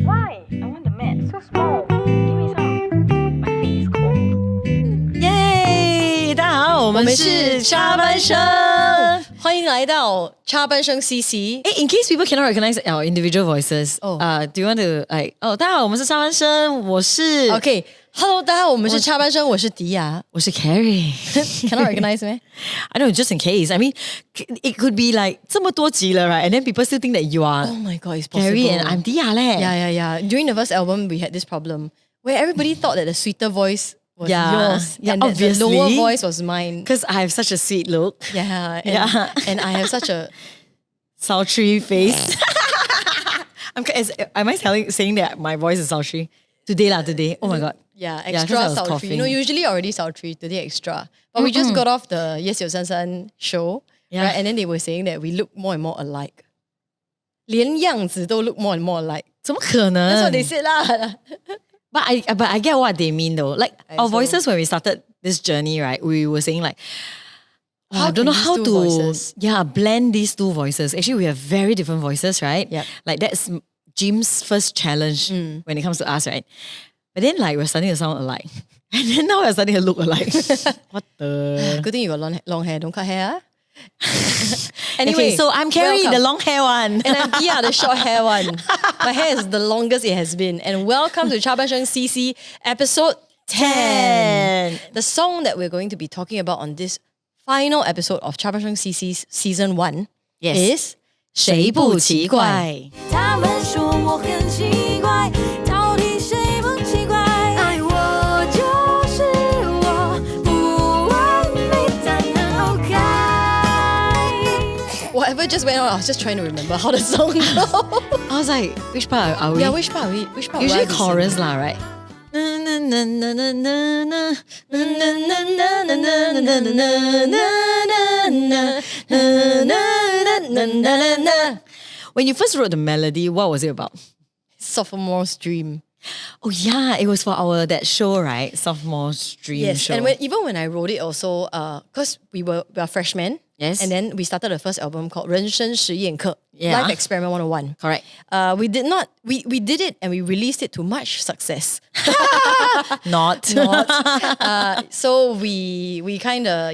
Why? I want the mat. So small. Give me some. My feet is cold. 耶！大家好，我们是插班生，欢迎来到插班生 CC。In case people cannot recognize our individual voices, do you want to like? 大家好，我们是插班生，我是 OK。Hello， 大家好，我们是插班生，我是迪亚，我是 Carrie。Cannot recognize me? I know, just in case. I mean, it could be like 这么多集了 right? And then people still think that you are Oh my god, it's possible. Carrie and I'm Diya 嘞。Yeah. During the first album, we had this problem where everybody thought that the sweeter voice was yours, and that the lower voice was mine. Because I have such a sweet look. And I have such a sultry face. Am I saying that my voice is sultry? Today. Oh my god. Yeah, extra sultry. Coughing. You know, usually already sultry, today extra. But we just got off the 也许直觉show, right? And then they were saying that we look more and more alike. 连样子都 look more and more alike. 怎么可能 That's what they said lah. But I get what they mean though. Like our voices when we started this journey, right? We were saying like, I don't know how to blend these two voices. Actually, we have very different voices, right? Yep. Like that's Jim's first challenge when it comes to us, right? But then like we're starting to sound alike. And then now we're starting to look alike. What the? Good thing you got long hair. Don't cut hair. Anyway, okay, so I'm Carrie, the long hair one. And I'm Diya, the short hair one. My hair is the longest it has been. And welcome to ChaBanSheng CC episode 10. The song that we're going to be talking about on this final episode of ChaBanSheng CC's season 1 is 谁不奇怪？他们说我很奇怪，到底谁不奇怪？爱我就是我，不完美但很 OK。 Whatever just went on, I was just trying to remember how the song goes. I was like, which part are we? Yeah, which part? Usually chorus lah, right? When you first wrote the melody, what was it about? Sophomore's dream. Oh yeah, it was for that show, right? Sophomore's dream show. And even when I wrote it also, because we are freshmen. Yes. And then we started the first album called 人生实验课, Life Experiment 101. Correct. We did it and we released it to much success. Not. So we kind of,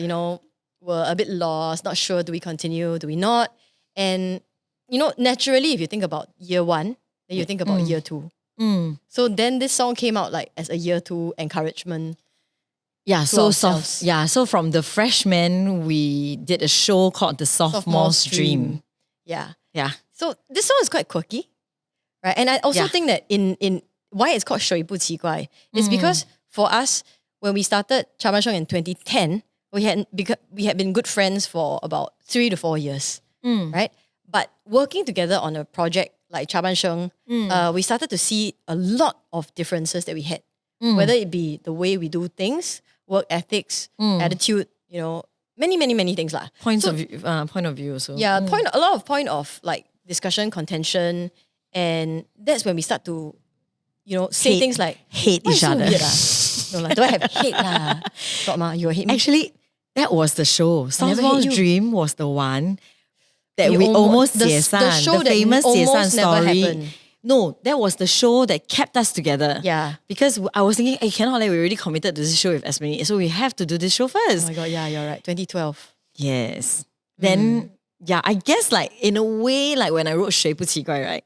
were a bit lost, not sure, do we continue, do we not? And, naturally, if you think about year 1, then you think about year 2. So then this song came out like as a year 2 encouragement. Yeah, so from the freshmen, we did a show called the Sophomore's Dream. Yeah. So this song is quite quirky, right? And I also think that in why it's called 谁不奇怪 is because for us, when we started ChaBanSheng in 2010, we had been good friends for about 3 to 4 years, right? But working together on a project like ChaBanSheng, we started to see a lot of differences that we had, whether it be the way we do things, work ethics, attitude, many things lah. Point of view also. Yeah, a lot of point of like discussion, contention, and that's when we start to, say things like hate each other. No, like, do I have hate lah? Got ma, you hate me? Actually, that was the show. Sophomore's Dream was the one that we almost the show the that famous almost never story. happened. No, that was the show that kept us together. Yeah. Because I was thinking, hey, cannot we already committed to this show with Esmini, so we have to do this show first. Oh my god, yeah, you're right. 2012. Yes. Then, I guess like in a way, like when I wrote 谁不奇怪, right?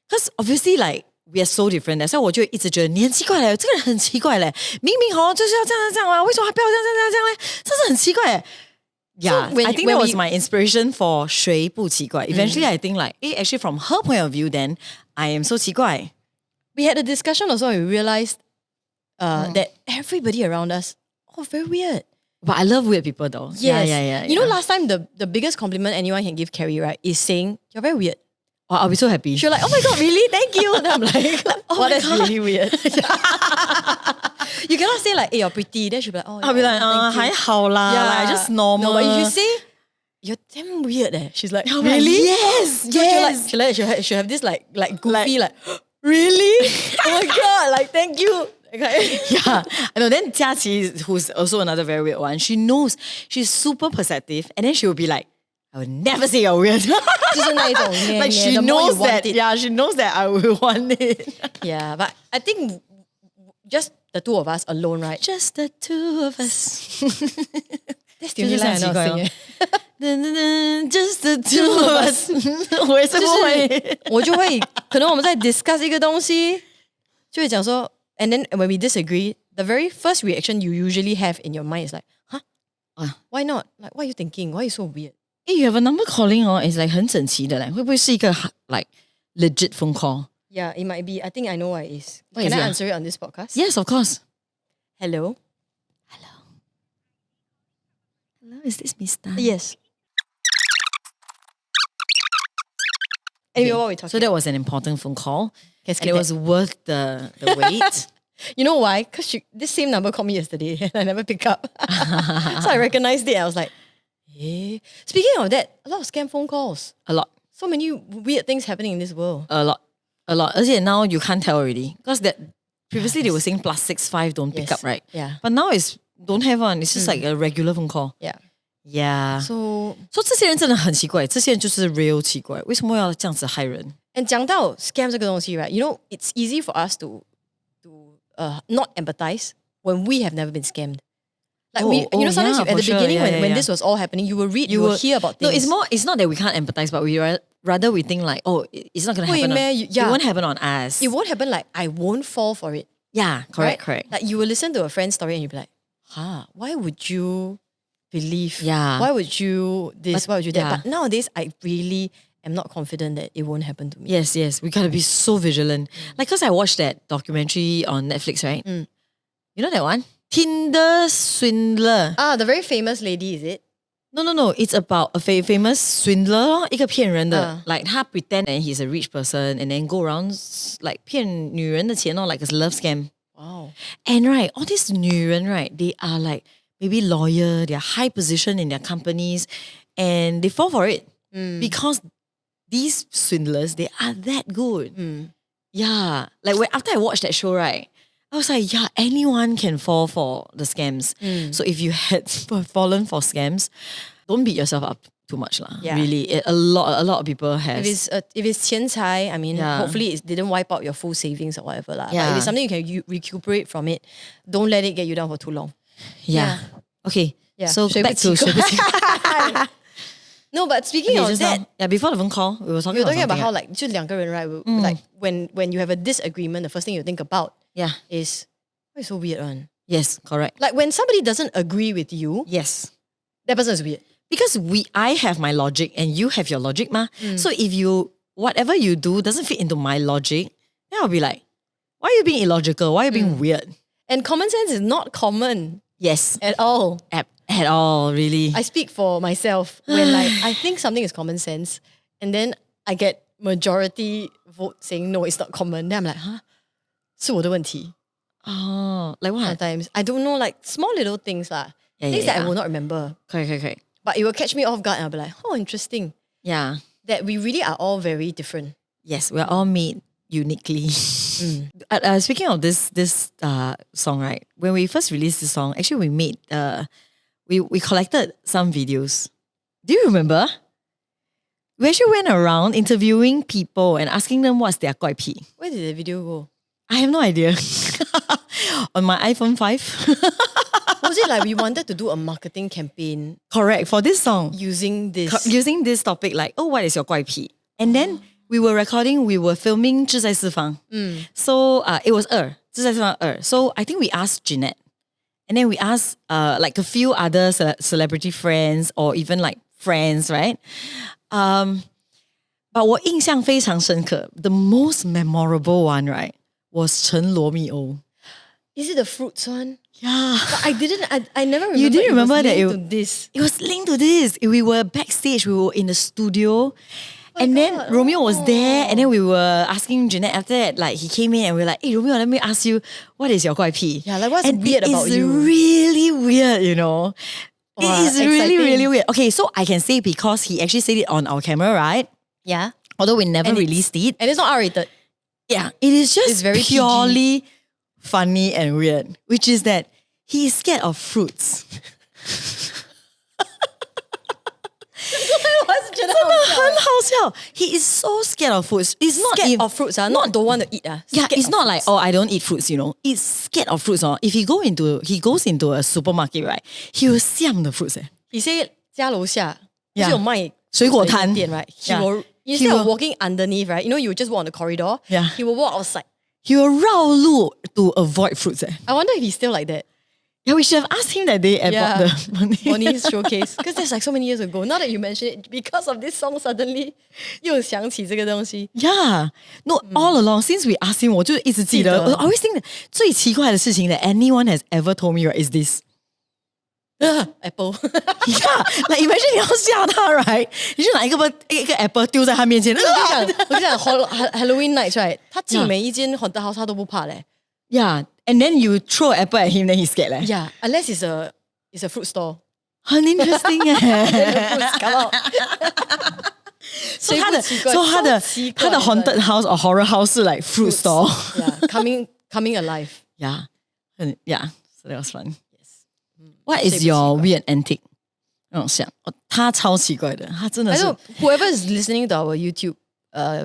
Because obviously like we are so different. That's why 我就一直觉得你很奇怪嘞，这个人很奇怪嘞，明明就是要这样啊，为什么还不要这样嘞？真是很奇怪耶。Yeah, so I think that was my inspiration for 谁不奇怪. Eventually, I think like, actually from her point of view, then I am so 奇怪. We had a discussion also and we realized that everybody around us, very weird. But I love weird people though. Yes. Yeah. You know, last time the biggest compliment anyone can give Carrie, right, is saying, you're very weird. Oh, I'll be so happy. She'll like, oh my god, really? Thank you. And I'm like, oh, that's really weird. You cannot say like, hey, you're pretty. Then she'll be like, oh, I'll be like, thank you. 还好啦, like just normal. No, but if you say, you're damn weird She's like, oh, really? Yes. She'll have this like goofy like really? Oh my god, like thank you. Okay. Yeah. I know. Then Jiaqi, who's also another very weird one, she knows, she's super perceptive, and then she will be like, I would never say you're weird. 就是那一种 Like she the more you knows want that, it. yeah, she knows that I will want it. Yeah, but I think just the two of us alone, right? Just the two of us. That's the only line I know how to sing. Just the two of us. 我也是不会。我就会可能我们在 discuss 一个东西，就会讲说 and then when we disagree, the very first reaction you usually have in your mind is like, huh? Why not? Like, what are you thinking? Why are you so weird? Hey, you have a number calling is like 很整齐的嘞，会不会是一个 like legit phone call? Yeah, it might be. I think I know what it is. What Can is I it? answer it on this podcast? Yes, of course. Hello? Hello, is this Mr.? Yes. Anyway, what are we talking So that was an important phone call. Can And it was worth the wait. You know why? Because this same number called me yesterday and I never picked up. So I recognized it. I was like, hey. Speaking of that, a lot of scam phone calls. A lot. So many weird things happening in this world. A lot. Actually, now you can't tell already. Because that previously they were saying +65 don't pick Yes. up, right? Yeah. But now it's don't have one. It's just like a regular phone call. Yeah. Yeah. So, 这些人真的很奇怪，这些人就是 real 奇怪，为什么要这样子害人？ and 讲到 scam 这个东西, right? You know, it's easy for us to not empathize when we have never been scammed. Like sometimes yeah, at the for sure. beginning Yeah, when yeah. this was all happening, you will hear about things. No, it's not that we can't empathize, but rather we think like, oh, it's not gonna Wait, happen. man, It won't happen on us. It won't happen like I won't fall for it. Yeah, Right? correct. Like you will listen to a friend's story and you'll be like, why would you believe? Yeah. Why would you this? But- Why would you that? yeah. But nowadays, I really am not confident that it won't happen to me. Yes, we gotta be so vigilant. Like, cause I watched that documentary on Netflix, right? You know that one? Tinder swindler. The very famous lady, is it? No. It's about a famous swindler, 一个骗人的. Like, 他 pretend that he's a rich person and then go around like 骗女人的钱 like a love scam. Wow. And right, all these 女人, right, they are like maybe lawyer, they're high position in their companies, and they fall for it because these swindlers, they are that good. Yeah. Like after I watched that show, right, I was like, yeah, anyone can fall for the scams. So if you had fallen for scams, don't beat yourself up too much lah. Yeah. Really, a lot of people have. If it's 钱财, I mean, Yeah. hopefully it didn't wipe out your full savings or whatever lah. But Yeah. if it's something you can recuperate from it, don't let it get you down for too long. Yeah. Okay. Yeah. So 谁不 back to 奇怪？ 谁不奇怪 No, but speaking of just that, now, yeah, before the phone call, we were talking we were talking about something, how like 就两个人, right? Like when you have a disagreement, the first thing you think about yeah. is, why is so weird one? Yes, correct. Like when somebody doesn't agree with you, Yes. that person is weird. Because I have my logic and you have your logic, ma. So if whatever you do doesn't fit into my logic, then I'll be like, why are you being illogical? Why are you being weird? And common sense is not common Yes. at all. At all, really. I speak for myself when like I think something is common sense and then I get majority vote saying no, it's not common. Then I'm like, 是我的问题. Oh, like what? Sometimes I don't know, like small little things lah. Things that I will not remember. Correct. But it will catch me off guard and I'll be like, oh, interesting. Yeah. That we really are all very different. Yes, we're all made uniquely. Speaking of this song, right? When we first released the song, actually we made we collected some videos. Do you remember? We actually went around interviewing people and asking them what's their 怪癖. Where did the video go? I have no idea. On my iPhone 5. Was it like we wanted to do a marketing campaign Correct, for this song. using this? Using this topic like, oh, what is your 怪癖? And then we were filming 志在四方. So it was 志在四方2. So I think we asked Jeanette. And then we asked like a few other celebrity friends or even like friends, right? But 我印象非常深刻, the most memorable one, right, was陈罗密欧. Is it the fruits one? Yeah. But I never remember. You didn't remember it was that linked to this. It was linked to this. We were backstage. We were in the studio. And then God. Romeo was there. And then we were asking Jeanette after that. Like, he came in and we were like, hey, Romeo, let me ask you, what is your 怪癖? Yeah, like what's and weird about you? It's really weird, you know. Wow, it is really, exciting. really weird. Okay, so I can say because he actually said it on our camera, right? Yeah. Although we never And released it. And it's not R-rated. Yeah, it is just It's very purely funny and weird, which is that he is scared of fruits. 好笑。He is so scared of fruits. It's not Scared of fruits, not don't want to eat. Yeah, Scared it's of not like, fruits. oh, I don't eat fruits, you know. It's scared of fruits. If he goes into a supermarket, right, he will siam the fruits. He say 家楼下 Yeah. 是有卖水果摊店 right? He Yeah. will instead of walking underneath, right? You know, you just walk on the corridor. Yeah. He will walk outside. He will 绕路 to avoid fruits. I wonder if he's still like that. Yeah, we should have asked him that day at Yeah. the Bonnie's showcase. Because that's like so many years ago. Now that you mention it, because of this song, suddenly 又想起这个东西。Yeah, no, all along since we asked him, 我就一直记得。记得 I always think that 最奇怪的事情 that anyone has ever told me right is this. Apple. Yeah, like imagine 你要吓他 right， 你就拿一个 apple 丢在他面前。我跟你讲 Halloween nights right， 他进每一间 haunted house 他都不怕嘞。Yeah, and then you throw apple at him, then he's scared 嘞。Yeah, unless it's a fruit store. 很 interesting 哎。Fruits come out. 所以他的谁不奇怪他的 haunted house or horror house 是 like fruit store. Yeah, coming alive. Yeah, yeah, so that was fun. Yes. What 谁 is 不奇 your 怪 weird antic? 让我想，他超奇怪的，他真的 I 是 know whoever is listening to our YouTube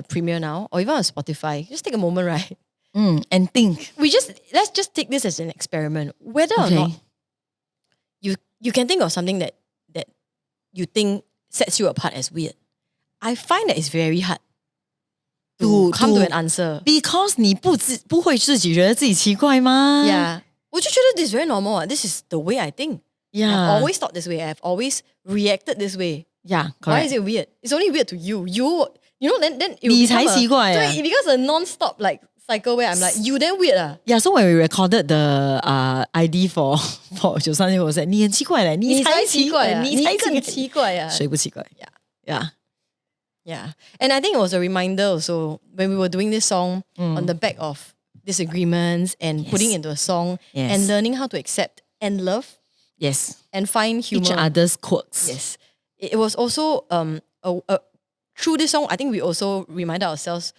premiere now, or even on Spotify, just take a moment, right? and think. Let's just take this as an experiment. Whether or not you can think of something that you think sets you apart as weird. I find that it's very hard to come to an answer. Because 你不会自己觉得自己奇怪吗 Yeah. 我就觉得 this is very normal. This is the way I think. Yeah. I've always thought this way. I've always reacted this way. Yeah, Why correct. is it weird? It's only weird to you. You know, then it will 你 become 才奇怪啊。对 it becomes a non-stop like cycle where I'm like, you then weird ah. Yeah, so when we recorded the ID for 93我 said 你很奇怪嘞，你才奇怪啊，你才你更奇怪啊。谁不奇怪 Yeah. Yeah. And I think it was a reminder also when we were doing this song on the back of disagreements and putting into a song Yes. and learning how to accept and love Yes. and find humor. Each other's quirks. Yes. It was also through this song, I think we also reminded ourselves,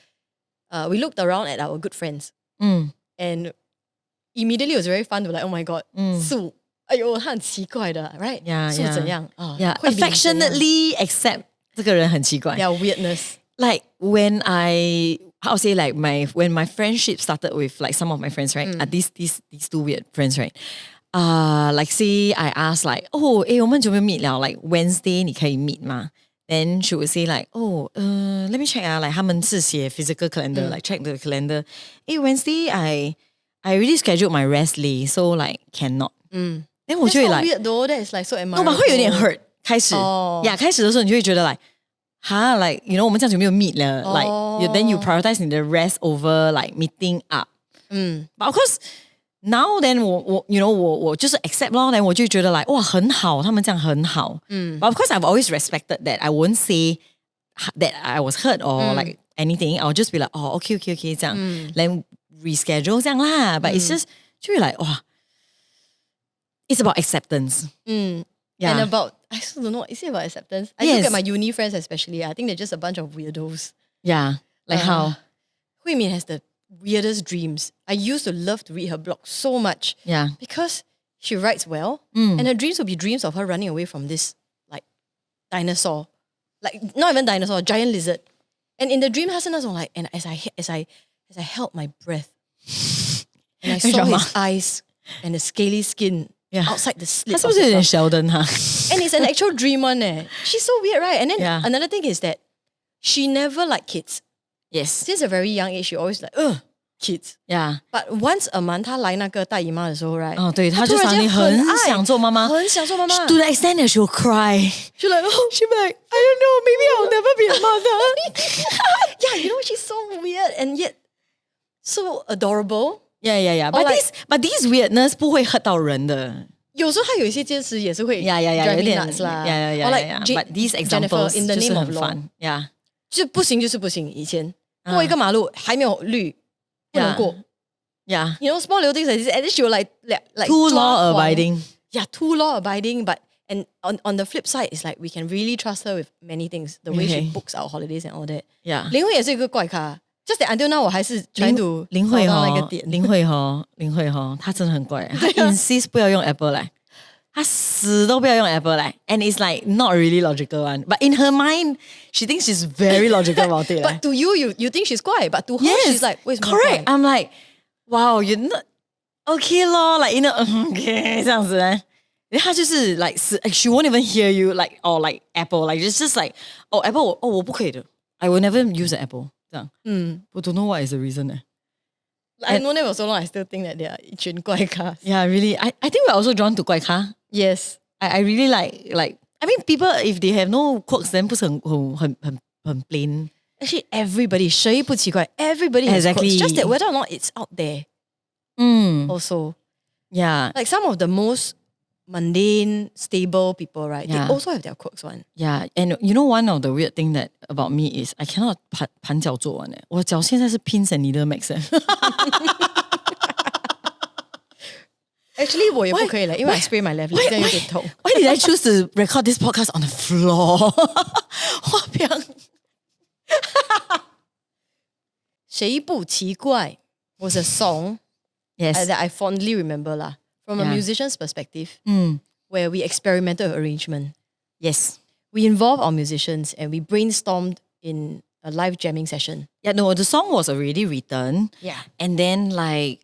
we looked around at our good friends and immediately it was very fun to be like, oh my God, Su, 哎呦，他很奇怪的 right? Yeah, Su yeah. 怎样 Yeah, 慧玲怎样 affectionately accept 这个人很奇怪 Yeah, weirdness. Like when how to say like when my friendship started with like some of my friends, right? These two weird friends, right? Like say I asked like, oh, 我们准备 meet 了 like Wednesday 你可以 meet 吗 Then she would say like, oh, let me check like 他们是写 physical calendar, like check the calendar. Wednesday I already scheduled my rest day, so like cannot. Then 我 That's 就会 not like, weird though. That is like so no, admirable. but 会有点 hurt. 开始开始的时候你就会觉得 like, like you know 我们这样就没有 meet 了 like then you prioritize 你的 rest over like meeting up. But of course now then 我就是 accept 咯 then 我就觉得 like 哇很好他们这样很好 But of course I've always respected that. I won't say that I was hurt or like anything. I'll just be like, oh, okay 这样 then reschedule 这样啦 But it's just 就会 like 哇 it's about acceptance. Yeah. And about, I still don't know, is it about acceptance? I Yes. look at my uni friends especially, I think they're just a bunch of weirdos. Yeah, like how? Hui Min has the weirdest dreams. I used to love to read her blog so much. Yeah. Because she writes well, and her dreams would be dreams of her running away from this like dinosaur. Like not even dinosaur, giant lizard. And in the dream, 她是那种 like, and as I held my breath, and I saw his eyes and the scaly skin outside the slit. 他是不是有点Sheldon 哈 And it's an actual dream one eh. She's so weird, right? And then Yeah. another thing is that she never liked kids. Yes. Since a very young age, she always like, kids. Yeah. But once a month, 她来那个大姨妈的时候 right? 哦，对，她就突然间 suddenly 很爱想做妈妈很想做妈妈 To the extent that she'll cry. She's like, oh, She'll be like, I don't know, maybe I'll never be a mother. yeah, you know, she's so weird and yet so adorable. Yeah. But these weirdness 不会 hurt 到人的。有时候她有一些坚持也是会 Yeah, drive 有 me 点 nuts 啦。 Yeah. Or like But these Jennifer examples in the 就是 name of 很 law. fun. Yeah. 就不行就是不行。以前过一个马路还没有绿，不能过。Yeah. You know, small little things like this, and then she will like Too 抓 law 狂 abiding. Yeah, too law abiding. But and on the flip side, it's like we can really trust her with many things. The way she Okay. books our holidays and all that. Yeah. 林慧也是一个怪咖。Just that until now, 我还是 trying to 林慧找到那个点。她真的很怪，她 insist 不要用 Apple 来。她死都不要用 apple 来 and it's like not really logical one. But in her mind, she thinks she's very logical about it. But to you think she's 怪 but to her Yes, she's like 为什么 correct. 怪 I'm like, wow, you're not okay lor. Like okay 这样子呢。她就是 like she won't even hear you like or like apple like it's just like apple 我不可以的 I will never use an apple 这样。I don't know what is the reason 呢。I've known them for so long I still think that they are 一群怪咖 Yeah, really. I think we're also drawn to 怪咖。 Yes. I really like I mean people if they have no quirks then 不是很 plain. Actually everybody 谁不奇怪 everybody has Exactly. quirks. Just that whether or not it's out there also. Yeah. Like some of the most mundane, stable people, right? Yeah. They also have their quirks one. Yeah, and you know one of the weird thing that about me is I cannot 盘脚做完我脚现在是 pins and needle max Actually 我也不可以了因为 I sprain my left leg 这样有点痛 Why did I choose to record this podcast on the floor? 花瓶谁不奇怪 was a song Yes. that I fondly remember lah, from a Yeah. musician's perspective, where we experimented with arrangement. Yes. We involved our musicians and we brainstormed in a live jamming session. Yeah, no, the song was already written. Yeah. And then like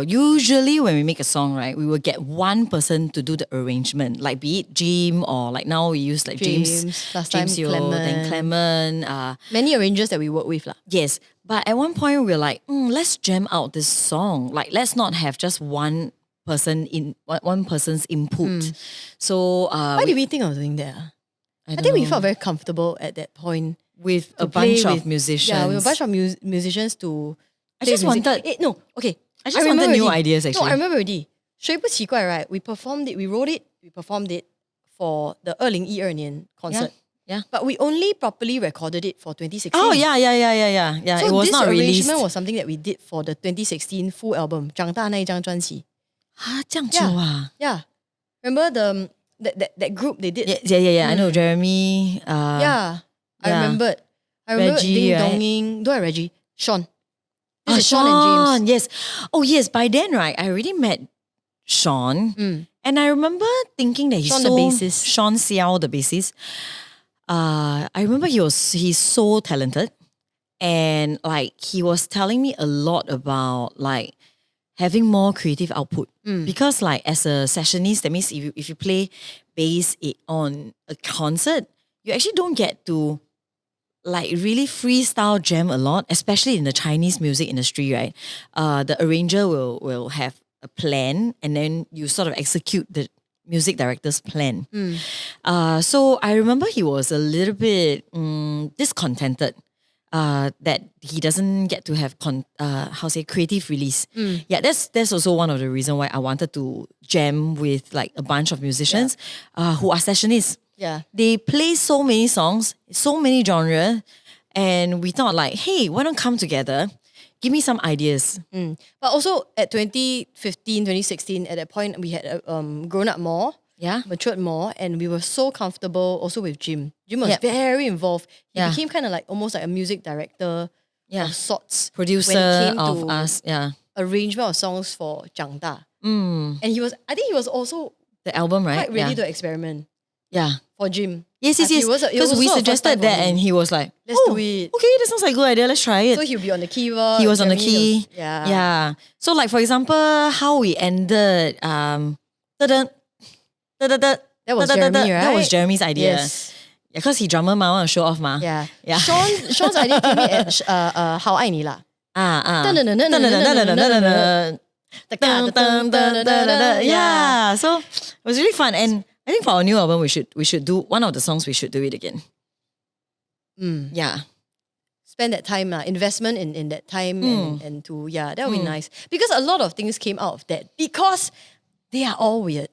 usually when we make a song, right, we will get one person to do the arrangement. Like be it Jim or like now we use like James last time Yeo, Clement. then Clement. Many arrangers that we work with lah. Yes. But at one point we were like, let's jam out this song. Like let's not have just one person's input. So Why did we think of doing that? I think we felt very comfortable at that point. with a to play bunch of with- musicians. Yeah, with a bunch of musicians to. I play just music. wanted- No, okay. I just remember wanted new already. ideas No, actually. I remember already. 谁不奇怪 right? We performed it, we wrote it, we performed it for the 2012年 concert. Yeah. But we only properly recorded it for 2016. Oh yeah. So it was this not released. arrangement was something that we did for the 2016 full album, 长大那一张专辑. 这样久啊? Yeah. Remember that group they did? Yeah. I know Jeremy. Yeah. I yeah. remembered. I remember Reggie, Ding right? Donging. Don't have Reggie. Sean. This Oh, is Sean and James. Yes. Oh yes. By then, right, I already met Sean, and I remember thinking that he's Sean the bassist. Sean Xiao, the bassist. I remember he's so talented, and like he was telling me a lot about like having more creative output because like as a sessionist, that means if you play bass on a concert, you actually don't get to like really freestyle jam a lot, especially in the Chinese music industry, right? The arranger will have a plan and then you sort of execute the music director's plan. So I remember he was a little bit discontented that he doesn't get to have creative release. Yeah, that's also one of the reasons why I wanted to jam with like a bunch of musicians who are sessionists. Yeah. They play so many songs, so many genres, and we thought like, hey, why don't come together? Give me some ideas. But also at 2015, 2016, at that point, we had grown up more, matured more, and we were so comfortable also with Jim. Jim was very involved. He became kind of like almost like a music director of sorts. Producer when it came of to us, arrangement of songs for 长大. And I think he was also the album, right? quite ready to experiment. Yeah. For Jim. Yes. It was Because we also a first suggested time for that him. and he was like, Let's do it. Okay, that sounds like a good idea. Let's try it. So he'll be on the keyboard. He was on the Jeremy key. was- yeah. Yeah. So like for example, how we ended That was Jeremy, right? That was Jeremy's idea. Yes. Yeah, because he drummer ma, want to show off ma. Yeah. Yeah. Sean's idea came in at 好爱你啦. Yeah. So it was really fun. And I think for our new album, we should do one of the songs, we should do it again. Yeah. Spend that time, investment in that time and to, that would be nice. Because a lot of things came out of that because they are all weird.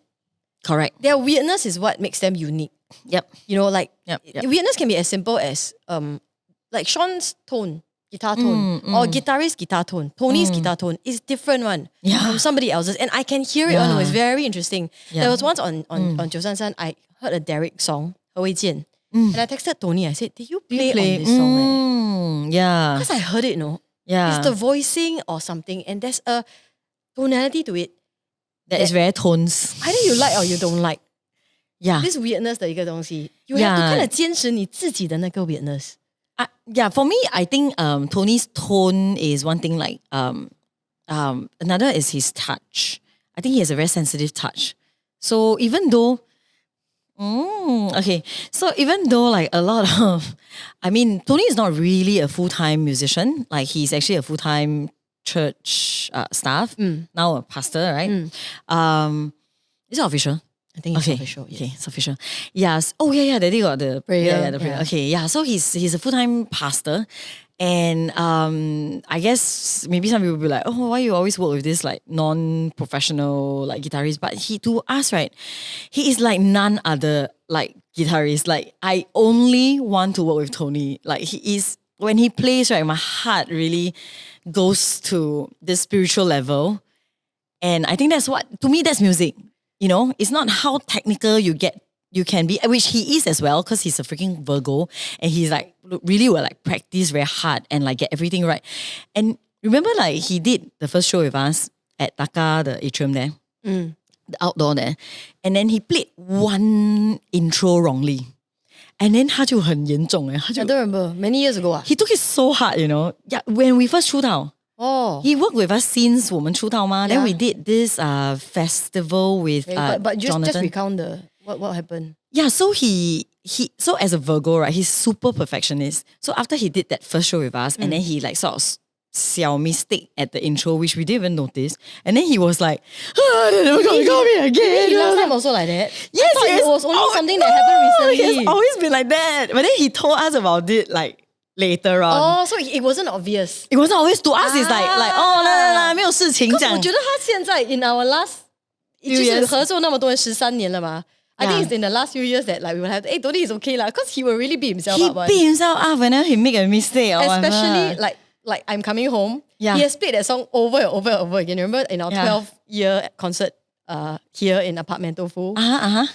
Correct. Their weirdness is what makes them unique. Yep. You know, like Yep. weirdness can be as simple as like Sean's tone, guitar tone, or guitarist's guitar tone, Tony's guitar tone is different one from somebody else's, and I can hear it on. It's very interesting. There was once on 933 I heard a Derek song, 何维健, and I texted Tony. I said, "Did you play on this song?" Yeah. Because I heard it, no. Yeah. It's the voicing or something, and there's a tonality to it. that is very tones. Either you like or you don't like. Yeah. This weirdness 的一个东西 you have to kind of 坚持你自己的那个 weirdness. Yeah, for me, I think Tony's tone is one thing. Like another is his touch. I think he has a very sensitive touch. So even though, so even though like a lot of, I mean, Tony is not really a full-time musician. Like he's actually a full-time church staff, now a pastor, right? Is it official? I think it's official. Yes. Okay, it's official. Yes. Oh yeah. They got the prayer. Yeah, the prayer. Okay, yeah. So he's a full-time pastor, and I guess maybe some people will be like, oh, why you always work with this like non-professional like guitarist? But to us, right, he is like none other like guitarist. Like I only want to work with Tony. Like he is, when he plays, right, my heart really goes to the spiritual level, and I think that's what, to me, that's music. You know, it's not how technical you can be, which he is as well, because he's a freaking Virgo, and he's like really will like practice very hard and like get everything right. And remember, like he did the first show with us at Taka, the atrium there, the outdoor there, and then he played one intro wrongly, and then 他就很严重哎， I don't remember, many years ago. He took it so hard, you know. Yeah, when we first 出道. Oh, he worked with us since 我们出道嘛. Then we did this festival with but just Jonathan. recount what happened. Yeah, so he so as a Virgo, right, he's super perfectionist. So after he did that first show with us, and then he like sort of 小 mistake at the intro, which we didn't even notice. And then he was like, they're never gonna call me again. He last time also like that. Yes, it was only something that happened recently. He's always been like that. But then he told us about it like later on. Oh, so it wasn't obvious. It wasn't always to us. It's like 没有事情这样。我觉得他现在 in our last 就是合作那么多人13年了嘛。I think it's in the last few years that like we will have, hey, Tony is okay lah, because he will really beat himself up. He beat himself up whenever he make a mistake. Especially like I'm Coming Home. Yeah. He has played that song over and over and over again. Remember in our 12-year concert here in Apartmento Fu?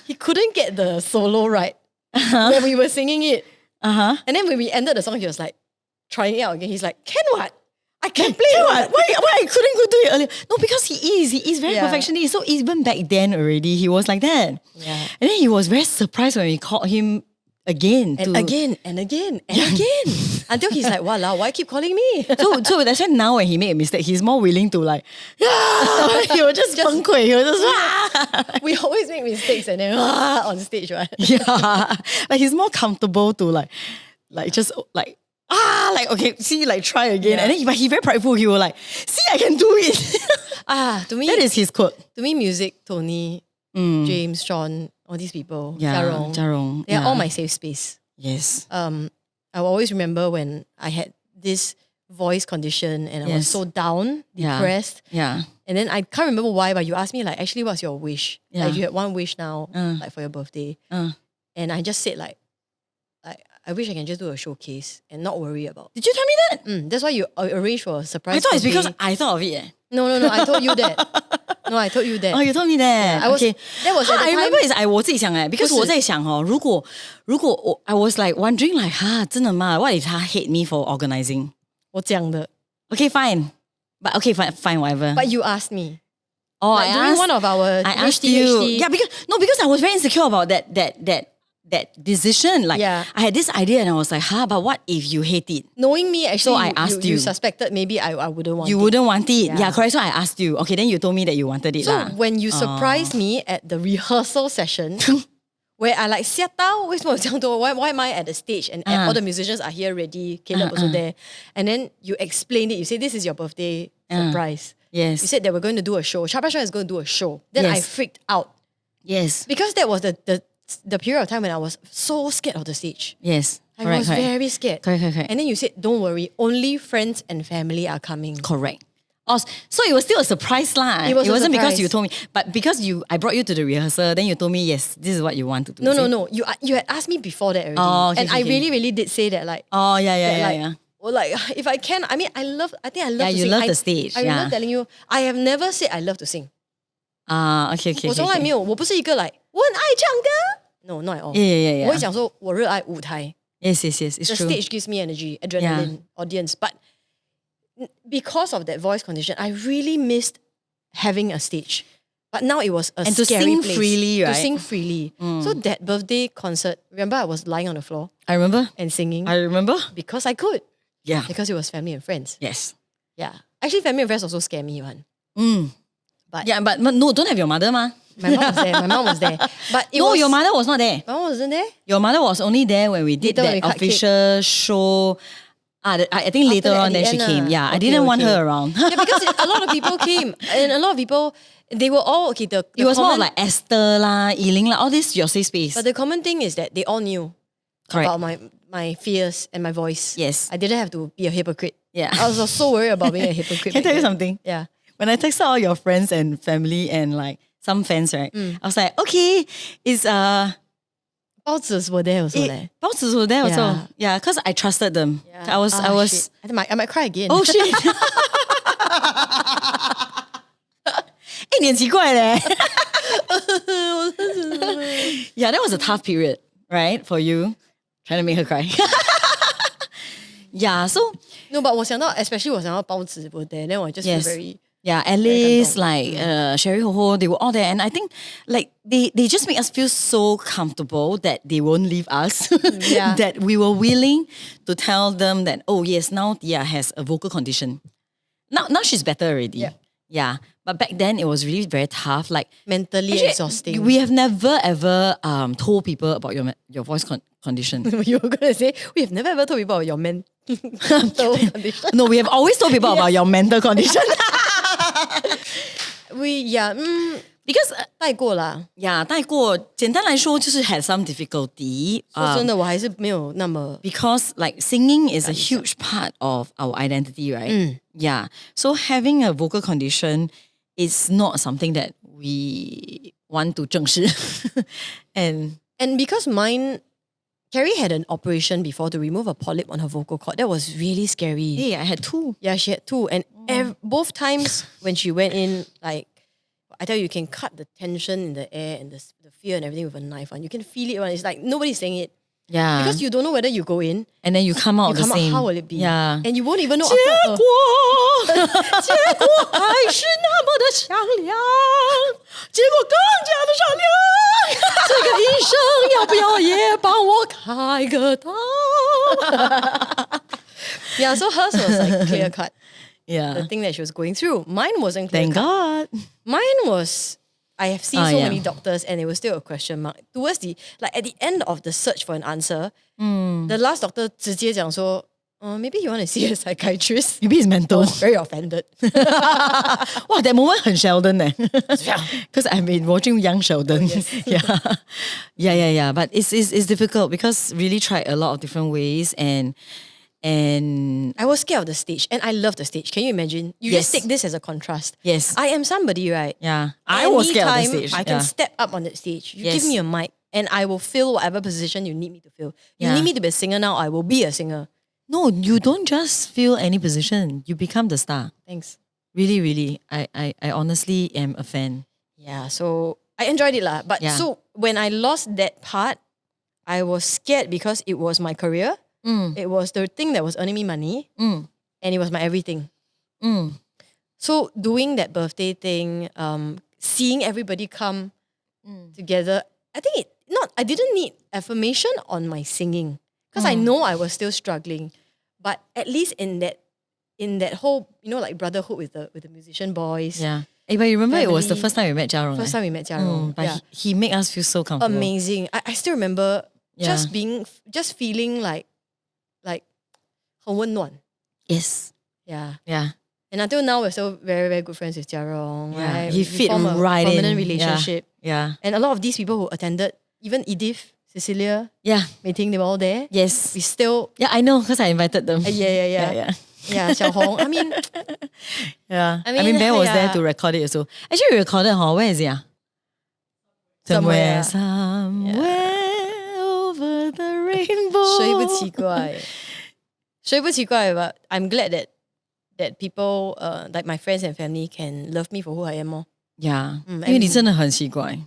He couldn't get the solo right when we were singing it. And then when we ended the song, he was like trying it out again. He's like, can what? I can play what? Why I couldn't go do it earlier? No, because he is very perfectionist. So even back then already, he was like that. Yeah. And then he was very surprised when we called him again. Again. Until he's like, wow, why keep calling me? So that's why now when he made a mistake, he's more willing to like, he will just 崩溃. He will just We always make mistakes and then on stage, right? Yeah. Like he's more comfortable to like just like, okay, see, like try again. Yeah. And then but he very prideful. He will like, see, I can do it. To me, that is his quote. To me, music, Tony, James, Sean, all these people, Jarong, they are all my safe space. Yes. I will always remember when I had this voice condition and I was so down, depressed. Yeah. And then I can't remember why, but you asked me like, actually, what's your wish? Yeah. Like you had one wish now, like for your birthday. And I just said like, I wish I can just do a showcase and not worry about. Did you tell me that? That's why you arranged for a surprise. I thought it's birthday. because I thought of it. No, I told you that. No, I told you that. Oh, you told me that. Yeah, okay. That was at the I time. remember is I 我自己想because 我在想如果I was like wondering like 真的吗 what if 他 hate me for organizing? 我讲的. Okay, fine. But okay, fine, whatever. But you asked me. Oh, like during one of our I asked you. Yeah, because I was very insecure about that decision. Like I had this idea and I was like, but what if you hate it? Knowing me, actually, so I asked you. You suspected maybe I wouldn't want it. You wouldn't want it. Yeah, correct. So I asked you. Okay, then you told me that you wanted it. So when you surprised me at the rehearsal session, where I like, 吓到, why am I at the stage? And all the musicians are here ready. Caleb also there. And then you explained it. You said, this is your birthday surprise. Yes. You said that we're going to do a show. ChaBanSheng is going to do a show. Then I freaked out. Yes. Because that was the period of time when I was so scared of the stage. Yes. I was very scared. Correct. And then you said, don't worry, only friends and family are coming. Correct. Oh, so it was still a surprise lah. It wasn't because you told me, but because I brought you to the rehearsal, then you told me, yes, this is what you want to do. No. You had asked me before that already. Oh, okay, and I really did say that like. Oh, yeah. Or like, if I can, I think I love to sing. Yeah, you love the stage. I remember telling you, I have never said I love to sing. Okay. 我从来没有，我不是一个 like 我很爱唱歌。No, not at all. Yeah. 我会讲说，我热爱舞台。Yes, it's the true. The stage gives me energy, adrenaline, audience. But because of that voice condition, I really missed having a stage. But now it was a And to scary sing place. freely, right? To sing freely. So that birthday concert, remember I was lying on the floor I remember. and singing I remember. because I could. Yeah. Because it was family and friends. Yes. Yeah. Actually, family and friends also scare me one. But Yeah, but no, don't have your mother, ma. my mom was there. My mom was there. But it No, was, your mother was not there. my mom wasn't there. Your mother was only there when we did Later when we that cut official show. I think later that, on at then the she end, came. Yeah, I okay, didn't want okay. her around. Yeah, because a lot of people came. And a lot of people, they were all, okay, the It was more common, like Esther lah, Yiling lah, all this your safe space. but the common thing is that they all knew Correct. about my fears and my voice. Yes. I didn't have to be a hypocrite. Yeah. I was so worried about being a hypocrite. Can I tell back you then. something? Yeah. When I texted all your friends and family and like some fans, right? I was like, okay, it's Baozis were there also. leh. Baozis were there also. Yeah. Yeah, because I trusted them. Yeah. I was Shit. I might cry again. Oh shit. 一年奇怪嘞。Yeah, that was a tough period, right, for you, trying to make her cry. Yeah, so No, but 我想到 especially 我想到包子 were there, then I just feel Yes. very yeah, Alice, like Sherry Ho Ho, they were all there, and I think like they just make us feel so comfortable that they won't leave us. Yeah. That we were willing to tell them that, oh yes, now Diya has a vocal condition. Now she's better already. Yeah. Yeah, but back then it was really very tough. Like mentally actually, exhausting. we have never ever told people about your voice condition. You were gonna say we have never ever told people about your mental condition. No, we have always told people about your mental condition. Because 带过啦。yeah, 带过，简单来说就是 had some difficulty. 说真的，我还是没有那么 Because like singing is a huge part of our identity, right? Yeah. So having a vocal condition is not something that we want to 正视. And because mine, Carrie had an operation before to remove a polyp on her vocal cord. That was really scary. hey, I had two. Yeah, she had two. And both times when she went in, like, I tell you, you can cut the tension in the air and the fear and everything with a knife. And you can feel it. It's like nobody's saying it. Yeah. Because you don't know whether you go in, and then you come out you the come same. out, how will it be? Yeah. And you won't even know 结 after. 果还是那么的响亮，结果更加的闪亮。这个医生要不要也帮我开个刀？ Yeah, so hers was like clear cut. The Yeah. thing that she was going through. Mine wasn't clear Thank cut. God. Mine was, I have seen Oh, so yeah. many doctors and it was still a question mark. Towards at the end of the search for an answer, the last doctor 直接讲说, maybe you want to see a psychiatrist. Maybe it's I mental. was very offended. Wow, that moment 很 Sheldon eh. Because I've been watching Young Sheldon. Yeah. But it's difficult because really tried a lot of different ways and I was scared of the stage and I love the stage. Can you imagine? You Yes. just take this as a contrast. yes. I am somebody, right? Yeah. I was scared of the Anytime stage. I can Yeah. step up on that stage. You Yes. give me a mic and I will fill whatever position you need me to fill. You Yeah. need me to be a singer now, I will be a singer. No, you don't just fill any position. You become the star. Thanks. Really, really. I honestly am a fan. Yeah, so I enjoyed it lah. But Yeah. so when I lost that part, I was scared because it was my career. It was the thing that was earning me money. And it was my everything. So doing that birthday thing, seeing everybody come together, I think I didn't need affirmation on my singing. Because I know I was still struggling. But at least in that whole, like brotherhood with the musician boys. Yeah. Hey, but you remember it was the Family. first time we met Jia Rong. First time we met Jia Rong. But Yeah. he made us feel so comfortable. Amazing. I still remember Yeah. just feeling like 很温暖. Yes. Yeah. Yeah. And until now, we're still very, very good friends with Jia Rong. Yeah. Right? He We fit form a right in. permanent Yeah. relationship. Yeah. And a lot of these people who attended, even Edith, Cecilia, Yeah. Mei Ting, they were all there. Yes. We still, Yeah, I know because I invited them. yeah. Yeah, Xiao Hong. I mean, Yeah. I mean, Ben was there yeah. to record it also. Actually, we recorded, where is it? Somewhere. Somewhere over the rainbow. 谁不奇怪? 谁不奇怪, but I'm glad that people, like my friends and family can love me for who I am more. Yeah. 嗯因为你真的很奇怪。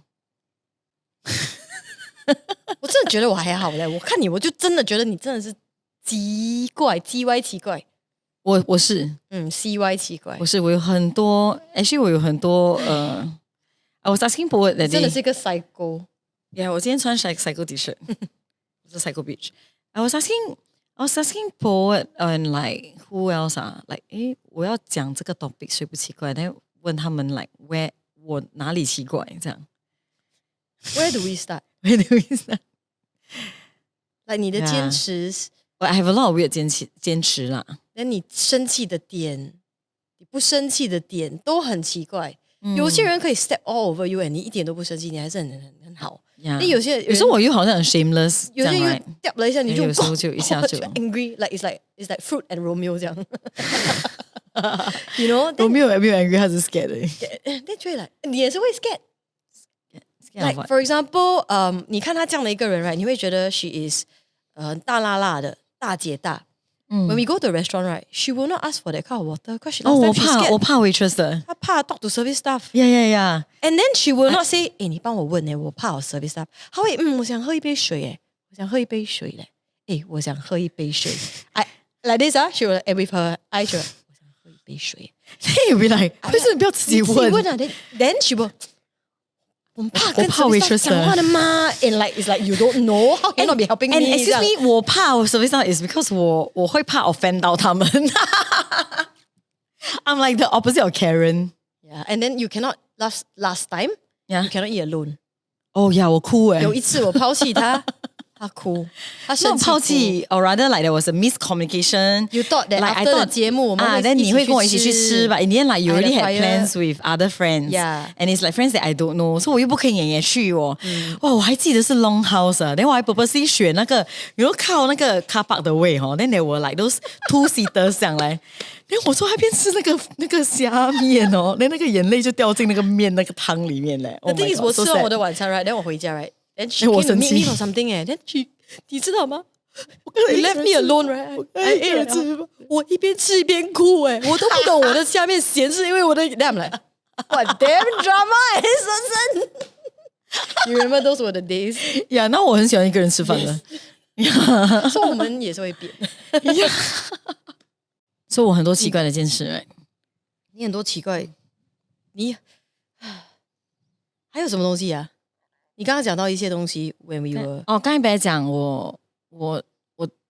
我真的觉得我还好嘞，我看你我就真的觉得你真的是奇怪，GY奇怪，我是CY奇怪。我有很多 actually 我有很多 I was asking poet that day. 真的是一个 psycho。 Yeah, 我今天穿 psycho t-shirt. 是 psycho beach. I was asking poet and like who else 啊 like 我要讲这个 topic 谁不奇怪，但问他们 like where 我哪里奇怪这样。Where do we start? Where do we start? Like 你的坚持 I have a lot of weird 坚持啦。那你生气的点，你不生气的点都很奇怪。有些人可以 step all over you， 你一点都不生气，你还是很好。那有些人有时候我又好像很 shameless， 有些人掉了一下，你就有时候就一下就 angry， like it's like Fruit and Romeo 这样。You know， Romeo 没有 angry， 他是 scared 的。那就来，你也是会 scared。Like for example， 你看他这样的一个人 ，right， 你会觉得 she is 大辣辣的大姐大。When we go to a restaurant, right, she will not ask for that cup of water because she last time she's scared. 我怕 waitress 的。她怕 talk to service staff. Yeah. And then she will not say, 你帮我问我怕我 service staff. 她会我想喝一杯水我想喝一杯水我想喝一杯水。Like this she will with her eyes, 我想喝一杯水。Hey, be like， 为什么不要自己问？你自己问啊 Then she will。我怕跟 service staff 讲话的吗 ？And like it's like you don't know how can not be helping me. And excuse me， 我怕我 service staff is because 我会怕 offend 到他们。I'm like the opposite of Karen. Yeah, and then you cannot last time. Yeah, you cannot eat alone. Oh yeah， 我哭有一次我抛弃他，他哭，他生气哭。抛弃 or rather like there was a miscommunication. You thought that like after the 节目我们会then 你会跟我一起去吃 but in the end like you already had plans with other friends. Yeah. And it's like friends that I don't know. So 我又不可以也去哇，我还记得是 Long House 啊， then 我还 purposely 选那个靠那个 car park 的位then there were like those 2-seaters 上来。因为我说还边吃那个虾面那个眼泪就掉进那个面那个汤里面嘞。The thing is 我吃完我的晚餐 right， then 我回家 right，then she came to meet me for something then she 你知道吗？You left me alone right？ 我一边吃一边哭我都不懂我的下面咸是因为我的 damn like what damn drama You remember those were the days？ Yeah， 那我很喜欢一个人吃饭的。所以我们也是会变。所以我很多奇怪的坚持你很多奇怪，你还有什么东西啊？你刚刚讲到一些东西 when we were 刚才本来讲我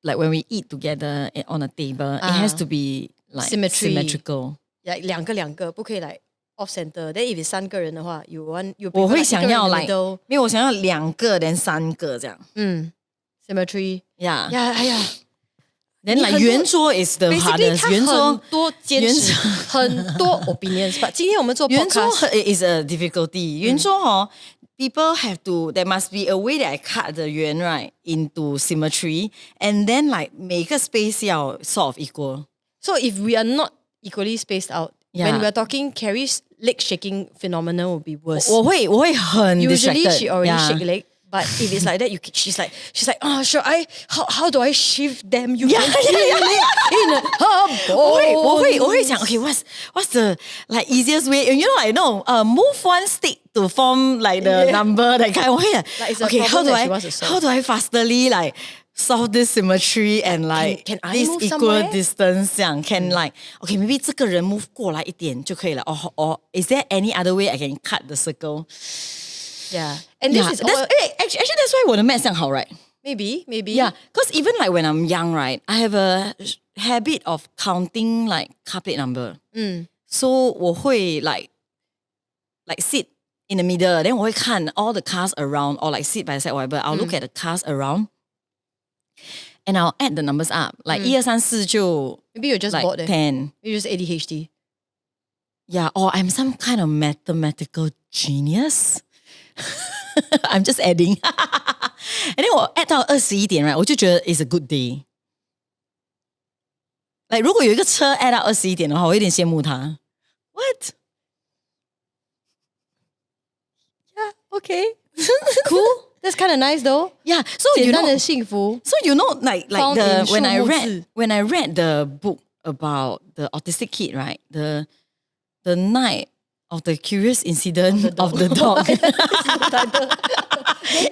like when we eat together on a table it has to be like symmetrical like 两个不可以来 off center then if it's 3个人的话 you 我会想要 like 因为我想要2个 then 3个这样symmetry yeah then like 圆桌 is the hardest 圆桌很多坚持很多 opinions but 今天我们做 podcast 圆桌 is a difficulty 圆桌people have to there must be a way that I cut the 圆 right into symmetry and then like 每个 space 要 sort of equal so if we are not equally spaced out when we are talking Carrie's leg shaking phenomenon will be worse 我会很 usually distracted she already shake leg but if it's like that she's like oh sure how do I shift them you can feel it in a 我会想 okay what's the like easiest way you know like move one stick to form like the number that kind of way okay how do I fastly like solve this symmetry and like can I this move equal somewhere? distance 这样 can like okay maybe 这个人 move 过来一点就可以了 or is there any other way I can cut the circle yeah and this is all, actually that's why 我的 math 这样好 right maybe yeah because even like when I'm young right I have a habit of counting like car plate number so 我会 like sit in the middle then 我会看 all the cars around or like sit by the side whatever I'll look at the cars around and I'll add the numbers up like 1 2 3 4就 maybe you're just like bored 10 maybe you're just ADHD yeah or I'm some kind of mathematical genius I'm just adding and then 我 add 到21点 right 我就觉得 it's a good day like 如果有一个车 add 到21点的话我有点羡慕他 what yeah okay cool that's kind of nice though yeah so you 简单 know 的幸福 so you know like the when I read the book about the autistic kid right the night of the curious incident of the dog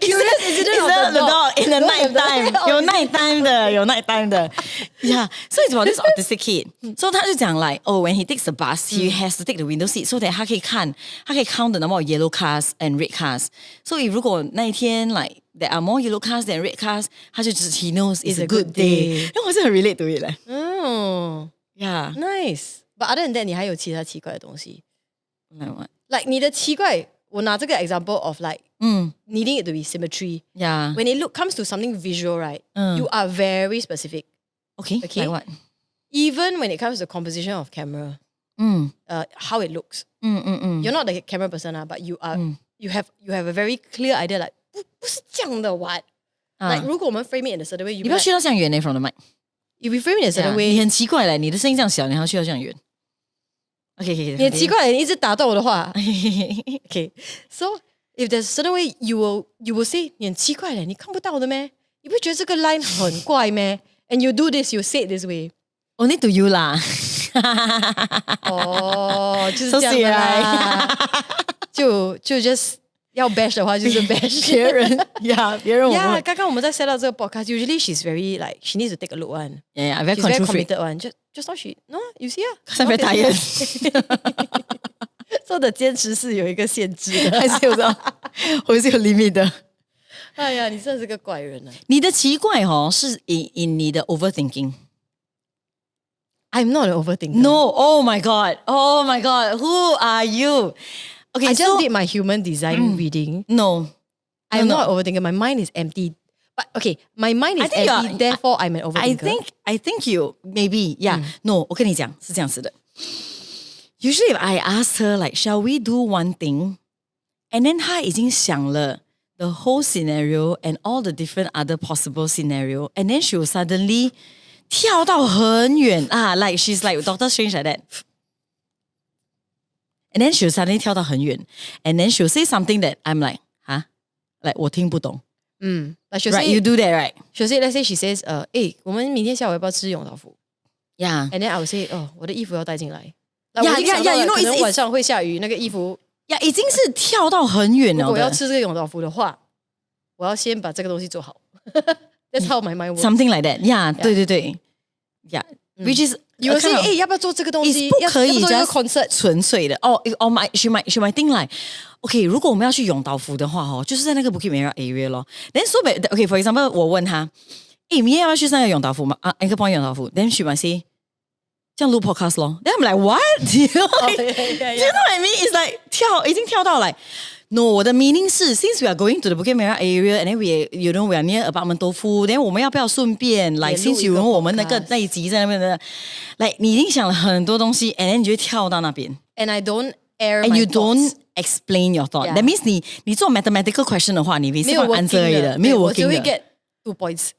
Curious incident of the the dog in the Don't night have the- time. 有 night time 的，有 night time 的。Yeah, so it's about this autistic kid. So 他就讲 like, oh, when he takes the bus, he has to take the window seat so that 他可以count the number of yellow cars and red cars. So if 如果那一天 like there are more yellow cars than red cars, 他就只 he knows it's a good day. 因为我是很 relate to it 嘞。Yeah. Nice. But other than that, 你还有其他奇怪的东西 Like what? Like 你的奇怪，我拿这个 example of like needing it to be symmetry. Yeah. When it comes to something visual, right? You are very specific. Okay. Okay. Like what? Even when it comes to composition of camera, how it looks. You're not the camera person, but you are. You have a very clear idea. Like 不是这样的 what? Like 如果我们 frame it in a certain way, 你不要去到这样远呢 from the mic. if we frame it in a certain way, 你很奇怪嘞，你的声音这样小，你还要去到这样远。Okay. 你很奇怪，你一直打断我的话。Okay, so if there's a certain way, you will say 你很奇怪嘞，你看不到的咩？你不觉得这个 line 很怪咩？ And you do this, you say it this way. Only to you 啦。哦，就是这样的啦。就 just 要 bash 的话，就是 bash 别人呀，别人我们 Yeah, 刚刚我们在 set up 这个 podcast, usually she's very like she needs to take a look one. yeah, very She's very control freak. committed one. Just now she no, you see ah. I'm very tired. 做的坚持是有一个限制的，还是有的，我是有 limit 的。哎呀，你真的是个怪人啊！你的奇怪是 in 你的 overthinking. I'm not an overthinker. No, oh my god, who are you? Okay, I so just did my human design reading. no, I'm not an overthinker. My mind is empty. But okay, my mind is think you are- empty. Therefore, I'm an overthinker. I think you maybe yeah. No, 我跟你讲是这样子的。Usually, if I ask her like, shall we do one thing, and then 她已经想了 the whole scenario and all the different other possible scenario, and then she will suddenly 跳到很远啊 like she's like Doctor Strange like that. And then she'll suddenly 跳到很远 and then she'll say something that I'm like, huh? Like 我听不懂。Like she'll Right, say, you do that, right? she'll say, let's say she says, 我们明天下午要不要吃永岛福 Yeah. And then I will say, 我的衣服要带进来。 Yeah, 我已经想到 yeah, 了 you know, 可能 it's- 晚上会下雨，那个衣服呀，已经是跳到很远如果要了的。吃这个永岛福的话，我要先把这个东西做好。That's how my mind works. Something like that. Yeah, 对对对。Yeah, which is You will say, kind of- 要不要做这个东西？ It's 不可以要不要 just 做一个 concert？纯粹的哦。she might think like, okay, 如果我们要去永岛福的话，就是在那个 Bukit Merah area 咯。Then so bad, okay, for example, 我问他，明天要不要去那个永岛福嘛？Anchor Point 永岛福。Then she might say, 这样录 podcast 咯。Then I'm like, what? You know what I mean? It's like 已经跳到来。No, 我的 meaning 是 since we are going to the Bukit Merah area and then we are near apartment 豆腐 then 我们要不要顺便 like 也录一个 since you know 我们那 podcast 一集在那边的 like 你已经想了很多东西 and then 你就会跳到那边 And I don't air and my you thoughts. don't explain your thought. Yeah. That means 你做 mathematical question 的话，你没有 answer 而已 working 的，没有我只 working 会的。 get 2 points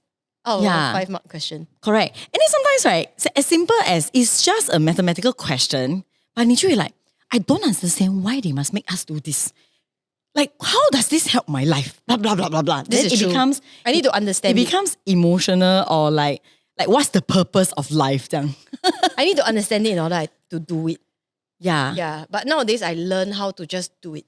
out of Yeah. 5 mark question. Correct. And then sometimes, right, so as simple as it's just a mathematical question, but 你就会 like, I don't understand why they must make us do this. Like, how does this help my life? Blah, blah, blah, blah, blah. This Then is true. becomes, I need to understand it it. becomes emotional or like what's the purpose of life 这样 I need to understand it in order to do it. Yeah. Yeah, but nowadays I learn how to just do it.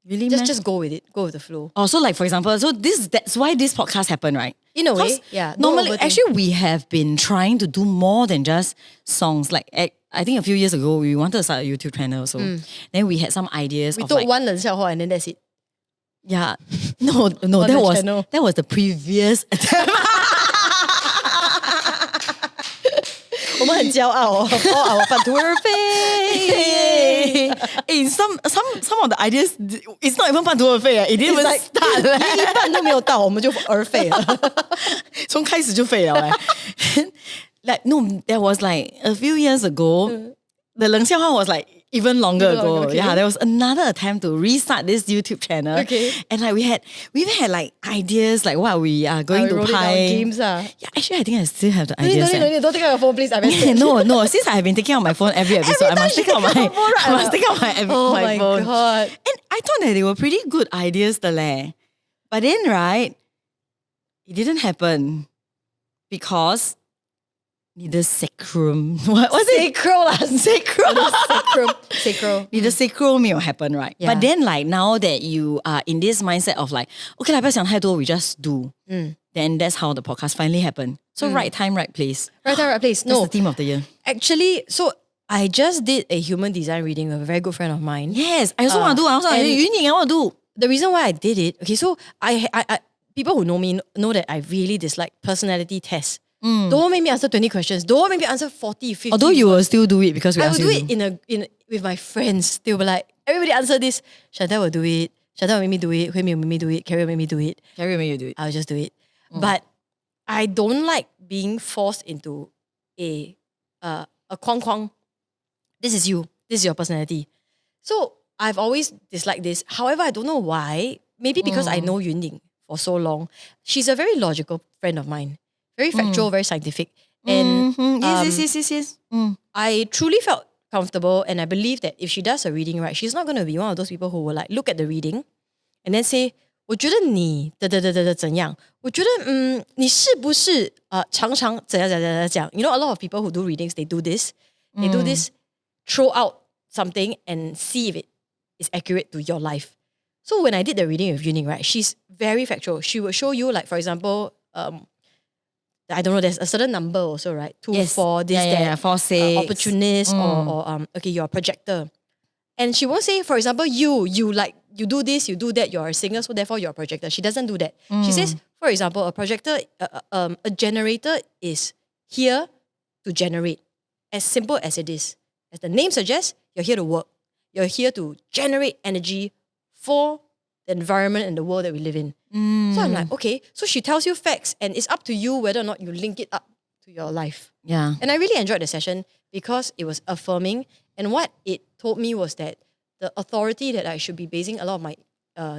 Really, Just go with it. Go with the flow. Oh, so like for example, so that's why this podcast happened, right? In a way, Because yeah. no Normally, overthink. actually, we have been trying to do more than just songs. Like I think a few years ago, we wanted to start a YouTube channel. So then we had some ideas. we of took like, one 冷笑话 and then that's it. yeah, no, On that the was channel. that was the previous attempt. 我们很骄傲哦，our 半途而废。some of the ideas, it's not even 半途而废 It didn't even like- start 连一半都没有到，我们就而废了。从开始就废了Like no, there was like a few years ago, the 冷笑话 was like even longer Even ago. longer, okay. Yeah, there was another attempt to restart this YouTube channel. Okay. And like we even had like ideas like what we are going to wrote it down, buy. games ah. Yeah, actually I think I still have the No need, ideas. no need, don't take out your phone, please. I'm very scared. No, since I have been taking out my phone every episode, I must take out my phone, right? I must take out my Oh my my phone. god. And I thought that they were pretty good ideas 的嘞. But then, right, it didn't happen because 你的 sacrum what's it? Sacral 啦 Sacral Sacral 你的 sacral 没有 happen right Yeah. but then like now that you are in this mindset of like okay 啦不要想太多 we just do then that's how the podcast finally happened so right time right place Right time, right place. that's No, the theme of the year actually, so I just did a human design reading with a very good friend of mine. yes I also want to do I also want to do and- Yuning I want to do The reason why I did it, okay, so I people who know me know that I really dislike personality tests. Don't make me answer 20 questions. Don't make me answer 40, 50. although you will still do it because we I will asked do you it to. with my friends. They will be like, everybody answer this. Chantal will do it. Chantal will make me do it. Hui Mi will make me do it. Carrie will make me do it. Carrie will make you do it I'll just do it. But I don't like being forced into a kwang kwang. This is you. This is your personality. So I've always disliked this. However, I don't know why. Maybe because I know Yuning for so long. She's a very logical friend of mine. Very factual, very scientific. And yes I truly felt comfortable and I believe that if she does a reading right, she's not going to be one of those people who will like look at the reading and then say, 我觉得你怎样？我觉得你是不是常常怎样讲？ You know, a lot of people who do readings, they do this. They do this, throw out something and see if it is accurate to your life. So when I did the reading with Yuning, right, she's very factual. She will show you, like, for example, I don't know, there's a certain number also, right? 2, 4, this, that. 4, 6 opportunist or okay, you're a projector. And she won't say, for example, you do this, you do that, you're a singer, so therefore you're a projector. She doesn't do that. She says, for example, a projector, a generator is here to generate. As simple as it is. As the name suggests, you're here to work. You're here to generate energy for the environment and the world that we live in. So I'm like, okay. So she tells you facts and it's up to you whether or not you link it up to your life. yeah And I really enjoyed the session because it was affirming. And what it told me was that the authority that I should be basing a lot of my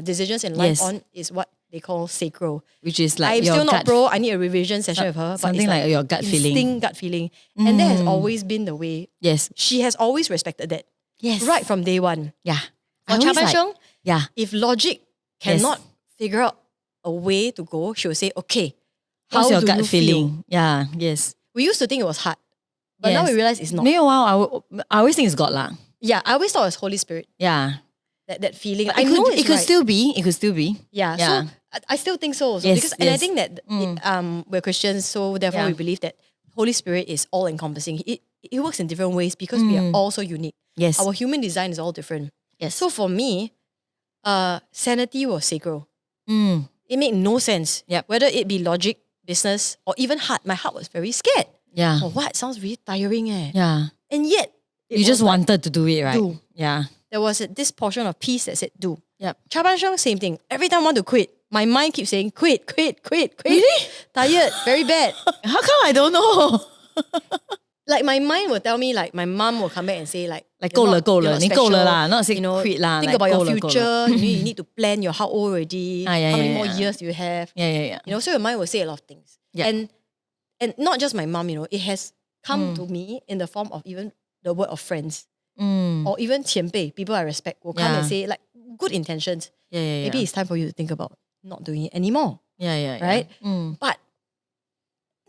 decisions in life Yes. on is what they call sacral. which is like I'm your still not gut pro. I need a revision session with her. But something it's like your gut feeling. instinct, gut feeling. And that has always been the way. yes She has always respected that. yes Right from day one. yeah For I always like- ChaBanSheng, yeah if logic cannot figure out a way to go, she will say, okay, how's how your do gut you feeling feel? yeah yes We used to think it was hard. But now Yes. we realize it's not. 没有啊 I always think it's God lah Yeah, I always thought it was Holy Spirit. yeah That feeling. But I know it's it could right. still be Yeah, Yeah. so I still think so. Also, Yes, because and I yes. think that we're Christians, so therefore Yeah. we believe that Holy Spirit is all encompassing. It works in different ways because we are all so unique. yes Our human design is all different. yes So for me, sanity was sacral. mm. It made no sense. Yep. Whether it be logic, business, or even heart. My heart was very scared. yeah Oh, what? Sounds really tiring, eh? yeah And yet, it you just was like, wanted to do it right do. yeah there was this portion of peace that said do. yep ChaBanSheng, same thing. Every time I want to quit, my mind keeps saying quit. Really? Tired, very bad. how come I don't know Like my mind will tell me, like my mom will come back and say, like 够了 you're not 你够了 special. 啦 not say You know, quit lah think like about your 够了 future. You need to plan your how old already. Yeah, how many yeah, more yeah. years do you have? yeah You know, so your mind will say a lot of things. Yeah. And not just my mom, you know, it has come to me in the form of even the word of friends. Or even 前辈, people I respect, will come Yeah. and say, like, good intentions. yeah Maybe it's time for you to think about not doing it anymore. yeah Right? But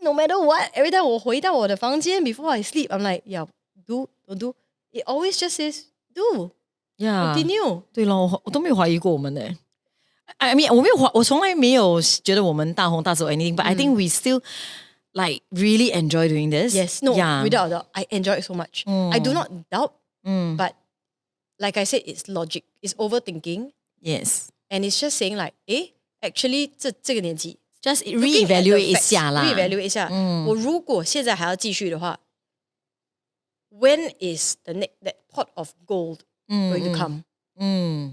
no matter what, every time 我回到我的房间 before I sleep, I'm like, yeah, do, don't do. It always just says, do, yeah continue. 对咯我都没有怀疑过我们的 I mean 我从来没有觉得我们大红大紫 or anything but I think we still like really enjoy doing this Yes, no, yeah without a doubt. I enjoy it so much. I do not doubt, but like I said, it's logic. It's overthinking. yes And it's just saying like, actually 这个年纪 just looking at the reevaluate 一 facts, 下啦 reevaluate 一下。我如果现在还要继续的话 when is that pot of gold going to come?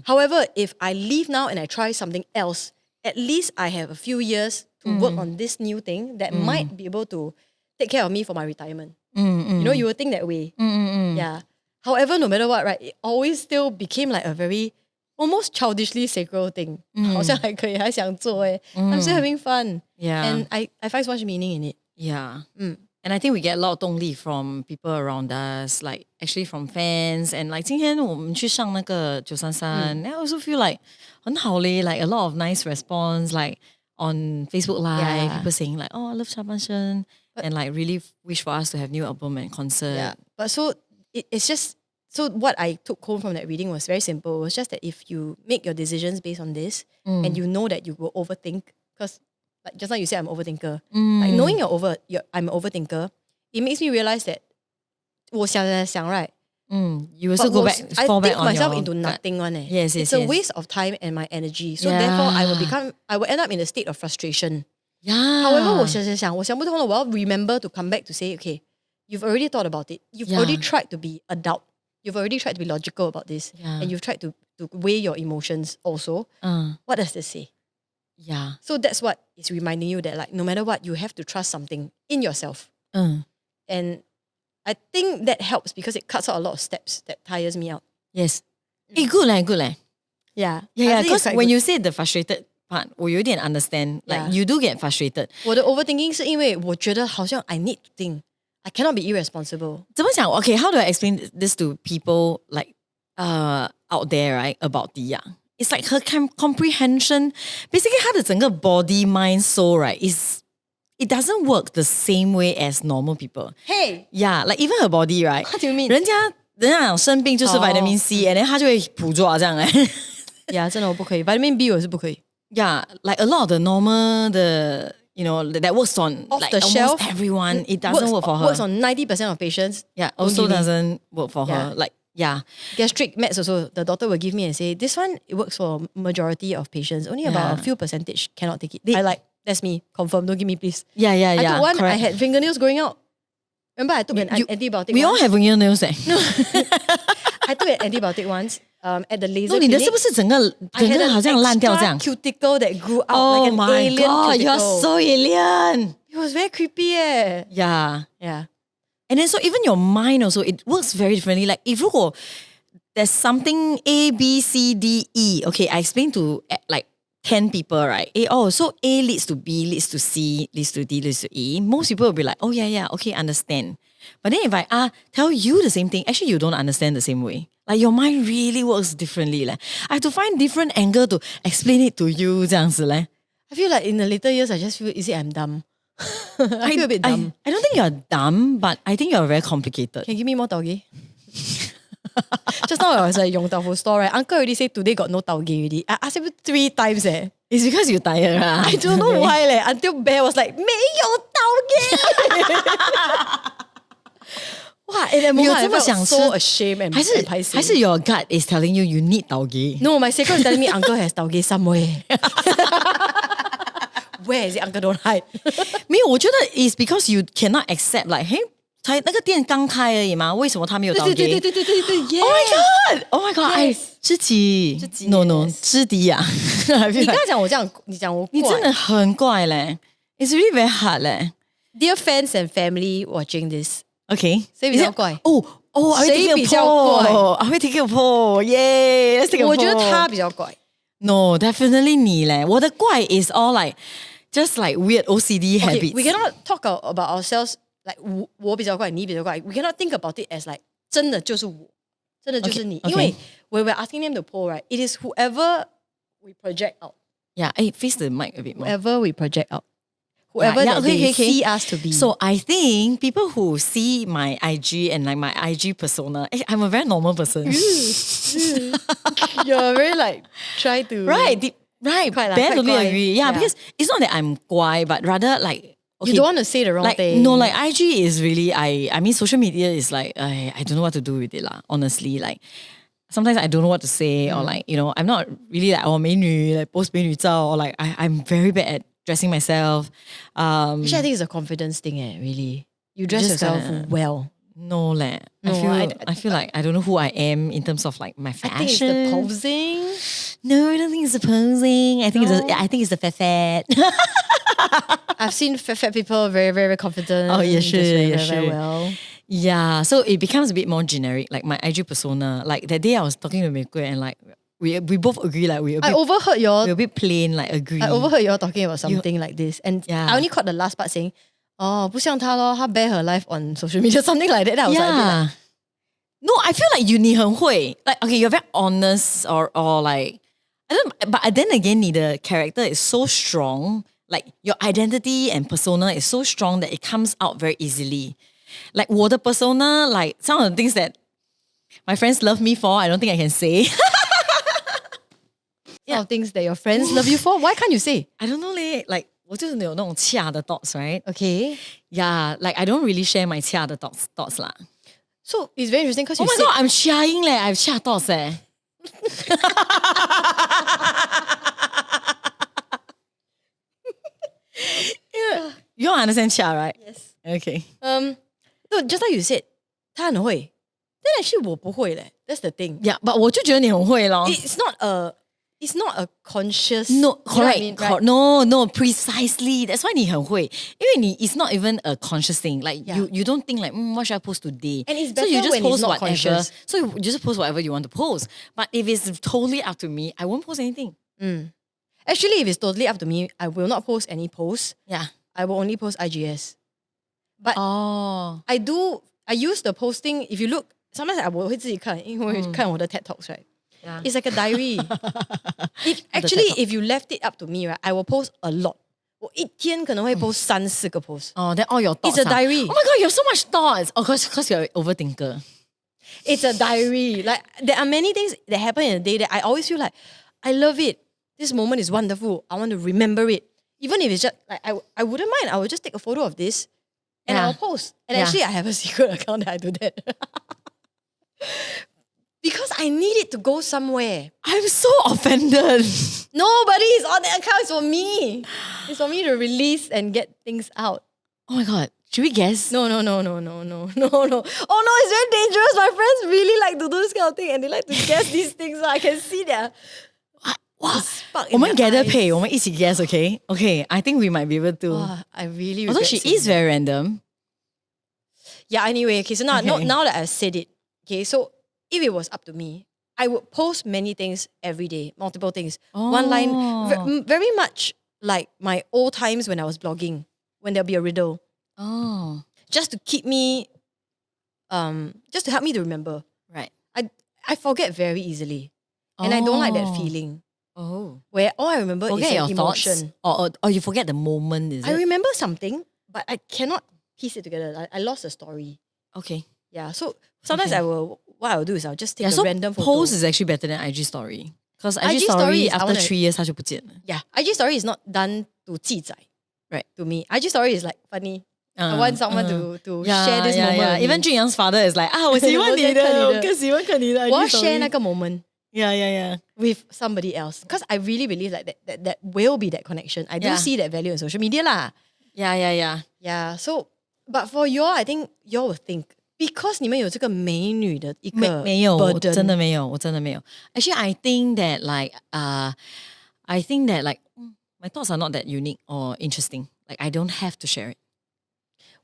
However, if I leave now and I try something else, at least I have a few years to work on this new thing that might be able to take care of me for my retirement. You know, you would think that way. Yeah. However, no matter what, right, it always still became like a very almost childishly sacral thing. 好像还可以，还想做欸。I'm still having fun. Yeah. And I find so much meaning in it. Yeah. And I think we get a lot of 动力 from people around us, like actually from fans. And like 今天我们去上那个933, I also feel like 很好嘞, like a lot of nice response, like on Facebook Live, Yeah. people saying like, oh, I love ChaBanSheng. and like really wish for us to have new album and concert. Yeah, but so it's just, so what I took home from that reading was very simple. It was just that if you make your decisions based on this and you know that you will overthink, because like just now you said I'm an overthinker. Like knowing I'm an overthinker, it makes me realize that 我想 right? You also go back, I fall back think on myself your into nothing one. Yes, it's a waste of time and my energy. So therefore, I will end up in a state of frustration. Yeah. However, 我想不通了，我要 remember to come back to say, okay, you've already thought about it. You've already tried to be adult. You've already tried to be logical about this. And you've tried to weigh your emotions also. What does this say? Yeah. So that's what is reminding you that like no matter what, you have to trust something in yourself. And I think that helps because it cuts out a lot of steps that tires me out. Yes. Good leh. Yeah. Yeah, because when you say the frustrated part, 我有点 understand. Like you do get frustrated. 我的 overthinking 是因为我觉得好像 I need to think. I cannot be irresponsible. 怎么讲? Okay, how do I explain this to people like out there, right, about Diya? It's like her comprehension, basically 她的整个 body, mind, soul, right, it doesn't work the same way as normal people. Hey! Yeah, like even her body, right? What do you mean? 人家讲生病就是 vitamin C, and then 她就会捕捉这样Yeah, 真的我不可以 Vitamin B 我是不可以 Yeah, like a lot of the normal, you know, that works on off like the almost shelf, everyone. It doesn't work for her. Works on 90% of patients. Yeah, also doesn't work for her. Like, yeah. Gastric meds also, the doctor will give me and say, this one, it works for majority of patients. Only about a few percentage cannot take it. I like, that's me. Confirm, don't give me please. Yeah. I took one, correct. I had fingernails growing out. Remember I took an antibiotic We all have fingernails eh? No. I took an antibiotic once at the laser No, 你的是不是整个好像烂掉这样? cuticle that grew out Oh like an my alien god, cuticle. you're so alien. It was very creepy eh. Yeah. Yeah. And then so even your mind also, it works very differently. Like if 如果 there's something A, B, C, D, E. Okay, I explained to like 10 people, right? So A leads to B, leads to C, leads to D, leads to E. Most people will be like, oh yeah, okay, understand. But then if I tell you the same thing, actually you don't understand the same way. Like your mind really works differently. Like, I have to find different angle to explain it to you. 这样子 leh. I feel like in the later years, I just feel, is it I'm dumb? I feel a bit dumb. I don't think you're dumb, but I think you're very complicated. Can you give me more taugeh? Just now I was at Yong Tau Fu store, right? Uncle already said today got no taugeh already. I asked him 3 times eh. It's because you're tired. I don't know why leh. Until Bear was like, 没有 taugeh. Wow, in that moment I felt so ashamed and 还是 your gut is telling you you need taugeh? No, my sacred is telling me uncle has taugeh somewhere. Where is it? Uncle don't hide. 没有，我觉得 it's because you cannot accept like, hey, 才那个店刚开而已嘛，为什么他没有taugeh？对 Oh my god! 哎，知己 No, 知敌呀！你刚才讲我这样，你讲我怪，你真的很怪嘞。It's really very hard 嘞。Dear fans and family watching this, Okay, 谁比较怪？谁比较怪？I will take a poll. Yeah, let's take a poll. 我觉得他比较怪。No, definitely 你嘞。我的怪 is all like just like weird OCD habits. We cannot talk about ourselves like 我比较怪，你比较怪。We cannot think about it as like 真的就是我，真的就是你。因为 when we're asking them to poll, right, it is whoever we project out. Yeah, face the mic a bit more. Whoever we project out. Whoever they see us to be. So I think people who see my IG and like my IG persona, I'm a very normal person. You're very like try to Right. Quite totally agree. Yeah, because it's not that I'm 乖, but rather like you don't want to say the wrong thing. No, like IG is really I mean social media is like I don't know what to do with it lah. Honestly, like sometimes I don't know what to say or like, you know, I'm not really like 美女 like post 美女照 or like I'm very bad at dressing myself. Actually, I think it's a confidence thing, really. You dress yourself well. No, leh. No, I feel like I don't know who I am in terms of like my fashion. I think it's the posing. No, I don't think it's the posing. I think it's the fat. I've seen fat people very, very confident. Oh, yeah, sure, very well. Yeah, so it becomes a bit more generic, like my IG persona. Like that day I was talking to Meikwe and like we both agree like we're a bit plain, like agree. I overheard you all talking about something like this. And I only caught the last part saying, 不像她咯，她 bear her life on social media, something like that. That was like a bit like, no, I feel like you 你很会 like okay, you're very honest or like I don't. But then again, 你的 character is so strong. Like your identity and persona is so strong that it comes out very easily. Like 我的 persona, like some of the things that my friends love me for, I don't think I can say. Some things that your friends love you for, why can't you say? I don't know, like 我就是有那种恰的 thoughts, right? Okay. Yeah, like I don't really share my 恰的 thoughts lah. So it's very interesting because Oh my god, I'm shying leh. I have 恰 thoughts eh. Yeah. You don't understand 恰, right? Yes. Okay. No, just like you said, 他很会. Then actually 我不会嘞. That's the thing. Yeah, but 我就觉得你很会咯. It's not a conscious. No, you know what I correct. mean, right? No, precisely. That's why 你很会. 因为你 it's not even a conscious thing. Like Yeah. you don't think like, what should I post today? And it's so you better just when it's post not whatever. conscious. So you just post whatever you want to post. But if it's totally up to me, I won't post anything. Actually, if it's totally up to me, I will not post any posts. Yeah. I will only post IGS. But Oh. I use the posting. If you look, sometimes I will 会自己看，因为看我的 TED Talks, right? Yeah. It's like a diary. If you left it up to me, right, I will post a lot. 我一天可能会 post 3-4个 post. Oh, then all your thoughts. It's a diary. Oh my god, you have so much thoughts. Oh, because you're an overthinker. It's a diary. Like there are many things that happen in a day that I always feel like I love it. This moment is wonderful. I want to remember it. Even if it's just like I wouldn't mind. I would just take a photo of this and Yeah. I'll post. And Yeah. actually I have a secret account that I do that. Because I need it to go somewhere. I'm so offended. Nobody is on the account. It's for me. It's for me to release and get things out. Oh my god. Should we guess? No. Oh no, it's very dangerous. My friends really like to do this kind of thing and they like to guess these things. So I can see their spark 我 in 们 their gather eyes. pay, 我们一起 guess, okay? Okay, I think we might be able to. Wow, I really Although regret she saying is very random. Yeah, anyway, okay, so now, Okay. now that I've said it, okay, so if it was up to me, I would post many things every day, multiple things. One line, very much like my old times when I was blogging, when there'll be a riddle, Oh, just to keep me, just to help me to remember. right. I forget very easily, and I don't like that Oh. feeling Oh. where all I remember Forget is your an thoughts? emotion. Or you forget the moment, is I it? remember something, but I cannot piece it together. I lost the story. Okay. Yeah, so sometimes Okay. what I'll do is I'll just take Yeah, a so random photo. post is actually better than IG story. Because IG, IG story, story is I after wanna- 3 years, 它就不见了. Yeah, IG story is not done to 记载. Right. To me, IG story is like funny. I want someone to Yeah, share this yeah, moment. yeah. with me. Even Jun Yang's father is like, 我喜欢你的，我更喜欢看你的 IG 我要 story. share 那个 moment Yeah, yeah, yeah. with somebody else because I really believe like that will be that connection. I do Yeah. see that value in social media lah. Yeah, yeah, yeah. Yeah, so but for y'all, I think y'all will think because 你们有这个美女的一个没有，我 burden. 真的没有。Actually, I think that my thoughts are not that unique or interesting. Like I don't have to share it.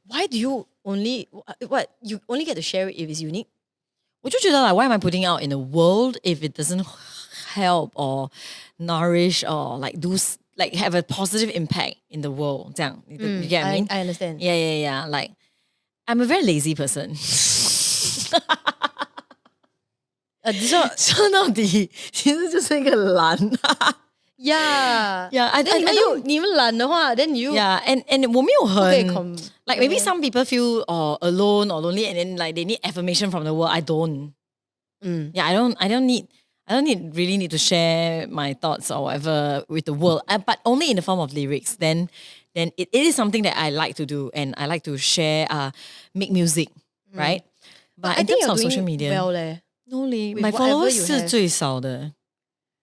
Why do you only you only get to share it if it's unique? 我就觉得 like, why am I putting out in the world if it doesn't help or nourish or like have a positive impact in the world? 这样, you get what I mean? I understand. Yeah. Like, I'm a very lazy person. 你说说到底，其实就是一个懒。Yeah, Yeah, I think 你们懒的话 then you Yeah, and 我没有很不可以 com- like maybe some people feel alone or lonely and then like they need affirmation from the world. I don't. Yeah, I don't really need to share my thoughts or whatever with the world. But only in the form of lyrics. Then it is something that I like to do and I like to share, make music, right? But I in think terms you're of doing social media, well 嘞。 no, with my whatever followers you 是 have. 最少的。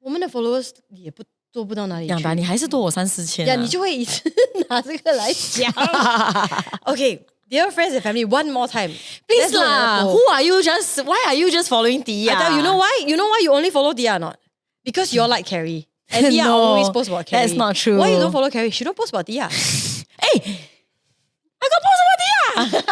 我们的 followers 也不做不到哪里去。养达，你还是多我3-4千。呀，你就会一直拿这个来讲。Okay, dear friends and family, one more time. Please Let's do lah. another Who poll. are you why are you just following Diya? I tell you, you know why? You know why you only follow Diya or not? Because you're like Carrie. And Diya No, always posts about Carrie. that's not true. Why you don't follow Carrie? She don't post about Diya. Hey, I got post about Diya.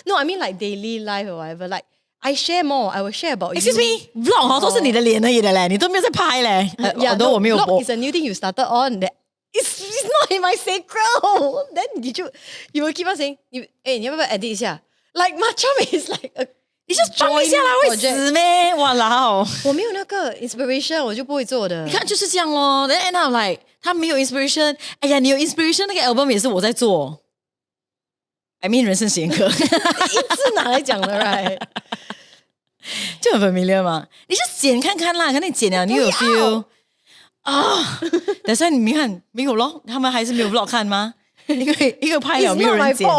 No, I mean like daily life or whatever. Like I share more. I will share about Excuse you. me, vlog 都是你的脸而已的嘞，你都没有在拍嘞。Yeah, although 我没有 vlog is a new thing you started on. That it's not in my sacral. Then you will keep on saying, 你要不要 edit 一下? Like Macam is like 你就放一下啦，会死咩？哇啦！我没有那个 inspiration， 我就不会做的。你看就是这样咯。Then end up like 他没有 inspiration， 哎呀，你有 inspiration 那个 album 也是我在做。I mean 人生实验课，一字拿来讲的 ，right？ 就很 familiar 嘛。你就剪看看啦，看你剪了，你有 feel 啊？但是你看没有咯，他们还是没有 vlog 看吗？因为一个拍了没有人剪。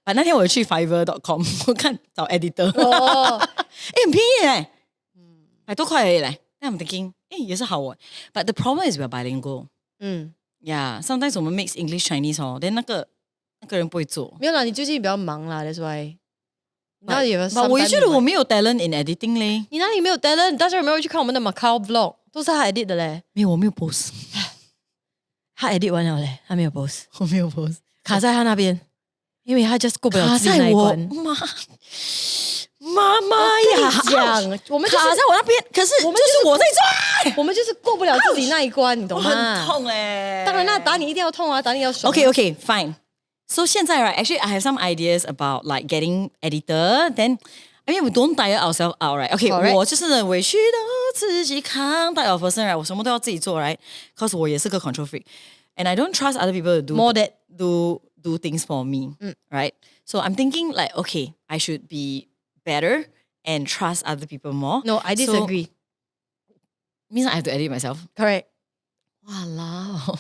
啊，那天我去 Fiverr.com， 我看找 editor， 很便宜嘞，100多块而已嘞。那 I'm thinking， 也是好玩。But the problem is we're bilingual。Yeah， sometimes 我们 mix English Chinese 哦， then 那个人不会做。没有啦，你最近比较忙啦 ，that's why。哪里有我也觉得我没有 talent in editing 嘞。你哪里没有 talent？ 大家有没有去看我们的 Macau vlog？ 都是他 edit 的嘞。没有，我没有 post。他 edit 完了嘞，他没有 post， 我没有 post， 卡在他那边。因为他 just 过不了自己那一关。妈妈呀！讲，我们卡在我那边，可是就是我在抓，我们就是过不了自己那一关，你懂吗？很痛嘞。当然啦，打你一定要痛啊，打你要爽。Okay, fine. So 现在 right, actually I have some ideas about like getting editor. Then I mean we don't tire ourselves out, right? Okay, 我就是委屈的自己扛大 of person, right? 我什么都要自己做 ，right? Cause 我也是个 control freak, and I don't trust other people to do more that do things for me, right? So I'm thinking like, okay, I should be better and trust other people more. No, I disagree. So, means I have to edit myself. Correct. Walao.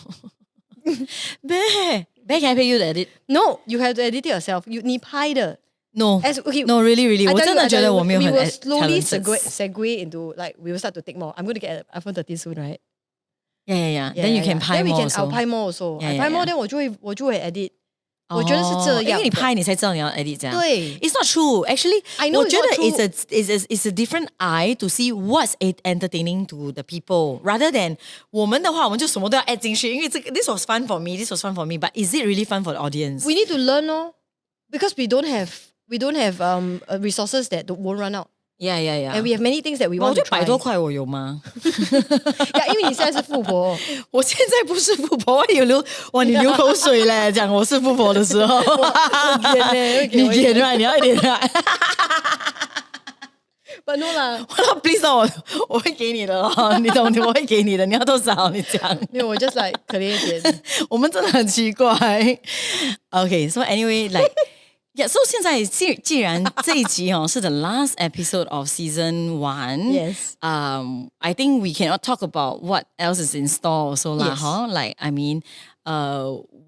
Bear, can I pay you to edit? No, you have to edit it yourself. 你拍的。No, okay, no, really. 我真的觉得我没有很 We will slowly talented. segue into like we will start to take more. I'm going to get iPhone 13 soon, right? Yeah. Then you can 拍 more also. I'll 拍 more also. I 拍 more, then 我就会 edit. 我觉得是这样，因为你拍你才知道你要 edit 这样。对 ，It's not true. Actually, I know 我觉得 it's it's a different eye to see what's entertaining to the people, rather than 我们的话，我们就什么都要 add 进去，因为this was fun for me, this was fun for me, but is it really fun for the audience? We need to learn, because we don't have resources that won't run out. Yeah. And we have many things that we 我 want 就 to try. 100多块我有吗？因为你现在是富婆，我现在不是富婆，你流口水嘞，讲我是富婆的时候，你演出来，你要一点来。But no 啦，please 我会给你的哦，你懂，我会给你的，你要多少你讲。因为我 just like 可怜一点。我们真的很奇怪。Okay, so anyway, like. Yeah, so 现在既然这一集是 the last episode of season 1, Yes. I think we cannot talk about what else is in store also lah, Yes. Like, I mean,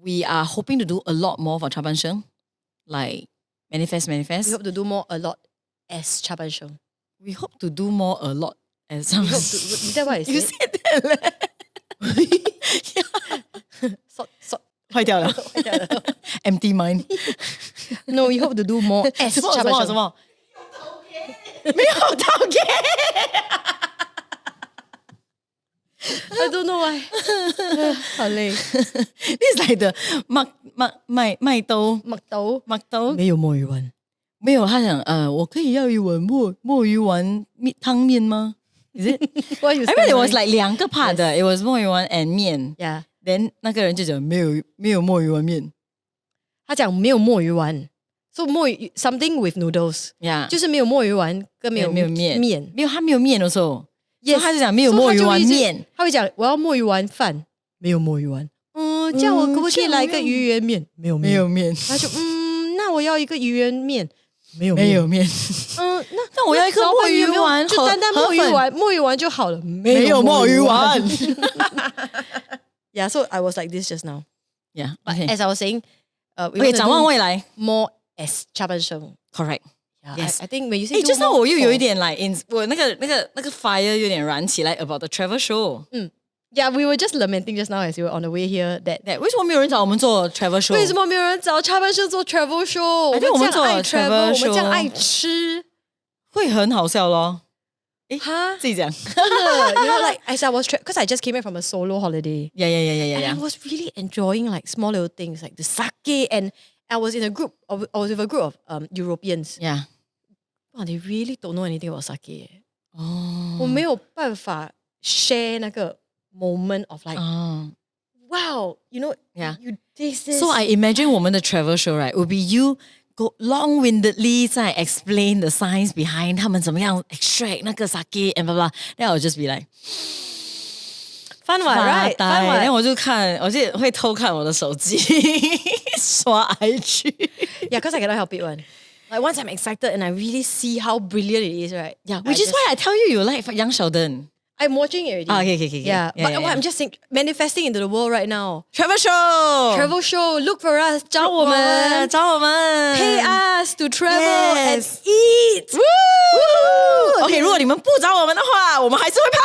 we are hoping to do a lot more for ChaBanSheng, like manifest. We hope to do more a lot as ChaBanSheng. We hope to do more a lot as We hope to. Is that what I said? You said that. So. 坏掉了 ，empty mind. No, we hope to do more as 什么？没有套给。I don't know why. 好累。This like the 麦兜没有墨鱼丸，没有。他想我可以要一碗墨鱼丸汤面吗？ Is it? Why you? I mean it was like 2个 part 的 ，it was 墨鱼丸 and 面。Yeah. Then 那个人就讲没有墨鱼丸面。他讲没有墨鱼丸。So 墨鱼 something with noodles， Yeah， 就是没有墨鱼丸跟没有面，没有他没有面的时候， Yes， 他就讲没有墨鱼丸面，他会讲我要墨鱼丸饭，没有墨鱼丸，这样我可不可以来一个鱼圆面？没有面，他就那我要一个鱼圆面，没有面，那我要一个墨鱼丸，就单单墨鱼丸就好了，没有墨鱼丸。Yeah, so I was like this just now. Yeah, but okay. As I was saying, we 展望未来 more as ChaBanSheng. Correct. Yeah, Yes. I think when you say just now 我又有一点 like 我那个 fire 有点燃起来 about the travel show. Yeah, we were just lamenting just now as we were on the way here that 为什么没有人找我们做 travel show？ 为什么没有人找ChaBanSheng做 travel show？ 我们这样爱 travel， 我们这样爱吃，会很好笑咯。哈，自己讲，真的 ，you know, like as I was, because I just came back from a solo holiday. Yeah. And I was really enjoying like small little things like the sake, and I was in a group. I was with a group of Europeans. Yeah. Wow, they really don't know anything about sake. 我没有办法 share 那个 moment of like, wow, you know, Yeah. you taste this. So I imagine 我们的 travel show right would be you go long-windedly 在 explain the science behind 他们怎么样 extract 那个 sake and blah blah. Then I'll just be like fun one, right? Fun one. 然后我就会偷看我的手机刷 IG. Yeah, because I cannot help it one. Like once I'm excited and I really see how brilliant it is, right? Yeah, which is why I tell you like Young Sheldon. I'm watching it already. Okay. Yeah, but what I'm just saying, manifesting into the world right now. Travel show, Look for us, 找我们 pay us to travel and eat. Woo! Okay, 如果你们不找我们的话，我们还是会拍。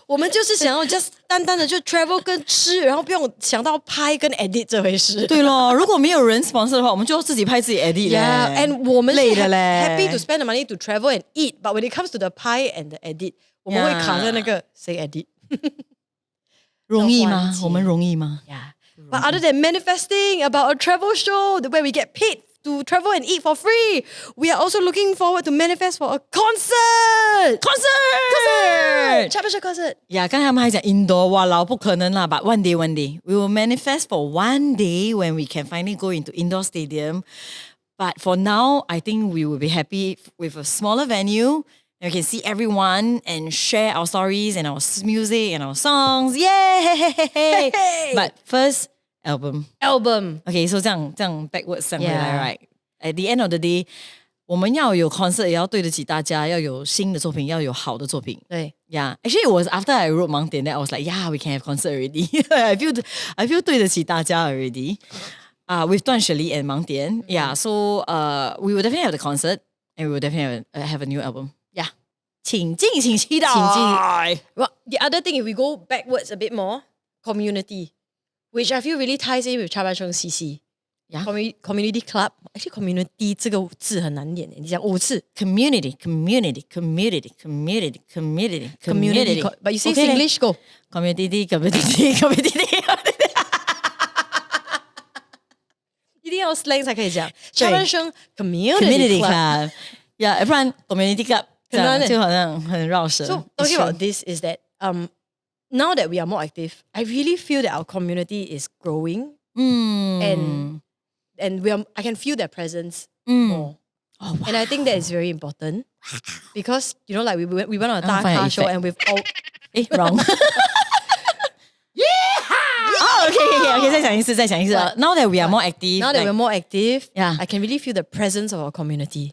我们就是想要 just 单单的就 travel 跟吃，然后不用想到拍跟 edit 这回事。对咯，如果没有人 sponsor 的话，我们就要自己拍自己 edit 嘞。Yeah, and 我们累的嘞。happy to spend the money to travel and eat, but when it comes to the pie and the edit, 我们会卡在那个谁 edit 容易吗？我们容易吗？ Yeah. But other than manifesting about a travel show where we get paid to travel and eat for free, we are also looking forward to manifest for a concert. ChaBanSheng concert. Yeah, 刚才他们还讲 indoor， 哇，老不可能啦。But one day, we will manifest for one day when we can finally go into indoor stadium. But for now, I think we will be happy with a smaller venue. And we can see everyone and share our stories and our music and our songs. Yay! But first, album. Okay, so 这样 backwards 这样回来 right? At the end of the day, 我们要有 concert 也要对得起大家，要有新的作品，要有好的作品。对 Yeah, actually it was after I wrote 盲点 that I was like, yeah, we can have concert already. I feel 对得起大家 already. With 断舍离 and 盲点. Yeah, so we will definitely have the concert and we will definitely have a new album. Yeah. 请期待。Well, the other thing, if we go backwards a bit more, community, which I feel really ties in with ChaBanSheng CC. Yeah. Community club. Actually, community 这个字很难念，你讲5次。Community. But you say Singlish, go. Community. 一定要 slang 才可以讲。ChaBanSheng Community Club. Yeah, 不然 Community Club 就好像很绕舌。So talking about this is that now that we are more active, I really feel that our community is growing. And I can feel their presence more. Oh, wow. And I think that is very important because, you know, like we went on a Daar show and we've all... wrong. Okay, 再讲一次。Now that we are more active. Now that we're more active, yeah. I can really feel the presence of our community.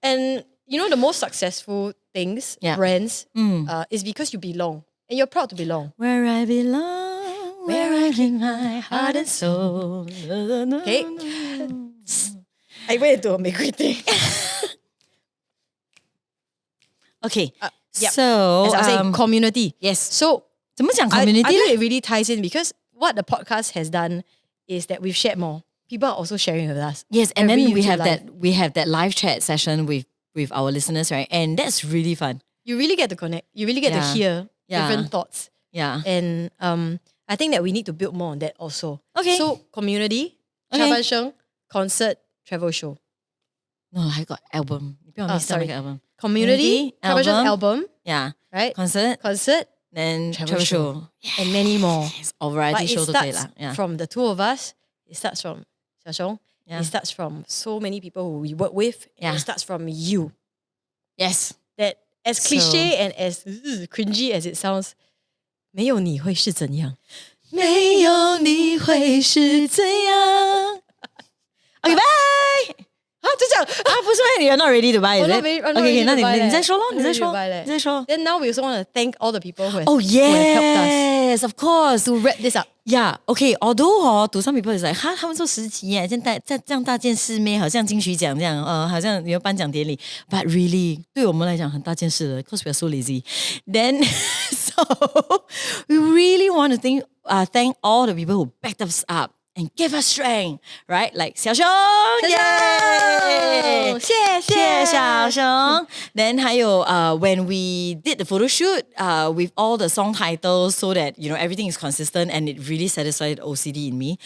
And, you know, the most successful things, brands, is because you belong. And you're proud to belong. Where I belong, where I give my heart and soul. Okay. I went into a玫瑰thing. Okay. Yep. So, as I was saying, community. Yes. So, 怎么讲 I community? think it really ties in because what the podcast has done is that we've shared more. People are also sharing with us. Yes, and Every then we YouTube have that live chat session with our listeners, right? And that's really fun. You really get to connect. You really get to hear different thoughts. Yeah. And I think that we need to build more on that also. Okay. So community, Okay. ChaBanSheng, concert, travel show. No, I got album. 你不要 miss 掉那个 album. Community, ChaBanSheng album, Yeah. right? Concert, Then travel show. and many more. Yes, or variety But show it 都可以 starts 啦。Yeah. from the two of us. It starts from Xiaoxiong. Yeah. It starts from so many people who we work with. Yeah. It starts from you. Yes. That as cliche and as cringy as it sounds, 没有你会是怎样？没有你会是怎样 ？Okay, bye. 就这样不是因为 you're not ready to buy, is I'm it? not ready- I'm not Okay, ready 那 to buy 你 that. 再说咯， I'm 你再 ready to 说 buy that. 你再说。 Then now we also want to thank all the people who have, Oh who have helped us yes, of course. to wrap this up. Yeah, okay. Although to some people is like, 他们做10集耶，这样大件事咩？好像金曲奖这样，好像有颁奖典礼。But really, 对我们来讲很大件事的 ，because we are so lazy. Then, so we really want to thank all the people who backed us up and gave us strength, right? Like 小熊，耶！谢小 Diya Then 还有 when we did the photo shoot with all the song titles so that you know everything is consistent and it really satisfied OCD in me.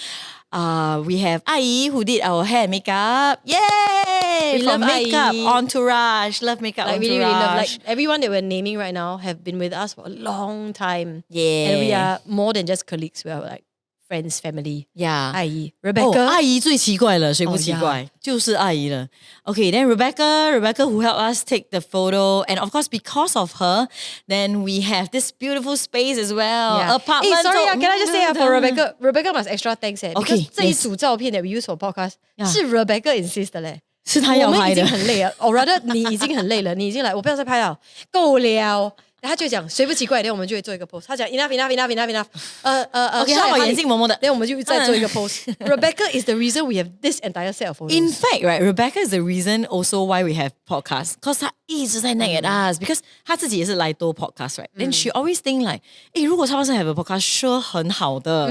We have Ai who did our hair and makeup. Yay! We From love makeup, Ai. entourage, love makeup, Like entourage. really, really love. Like everyone that we're naming right now have been with us for a long time. Yeah. And we are more than just colleagues. We are like friends, family. Yeah. 阿姨 Rebecca. 阿姨最奇怪了，谁不奇怪？ yeah. 就是阿姨了。Okay, then Rebecca who helped us take the photo, and of course because of her, then we have this beautiful space as well. Yeah. Apartment. Hey, sorry, can I just say for Rebecca must extra thanks Okay, because 这一 yes. 组照片 that we use for podcast ，Yeah. 是 Rebecca insist 的嘞。是她要我们已拍的经很累了，or rather 你已经很累了，你已经来，我不要再拍了，够了。然后他就讲谁不奇怪，然后我们就会做一个 post。他讲 enough。Okay, 他把眼睛蒙蒙的。然后我们就再做一个 post。Rebecca is the reason we have this entire set of photos. In fact, right, Rebecca is the reason also why we have podcasts. Because 她一直在nag at us. Because 她自己也是来多 podcast, right? Then she always think like, 如果ChaBanSheng have a podcast, sure 很好的。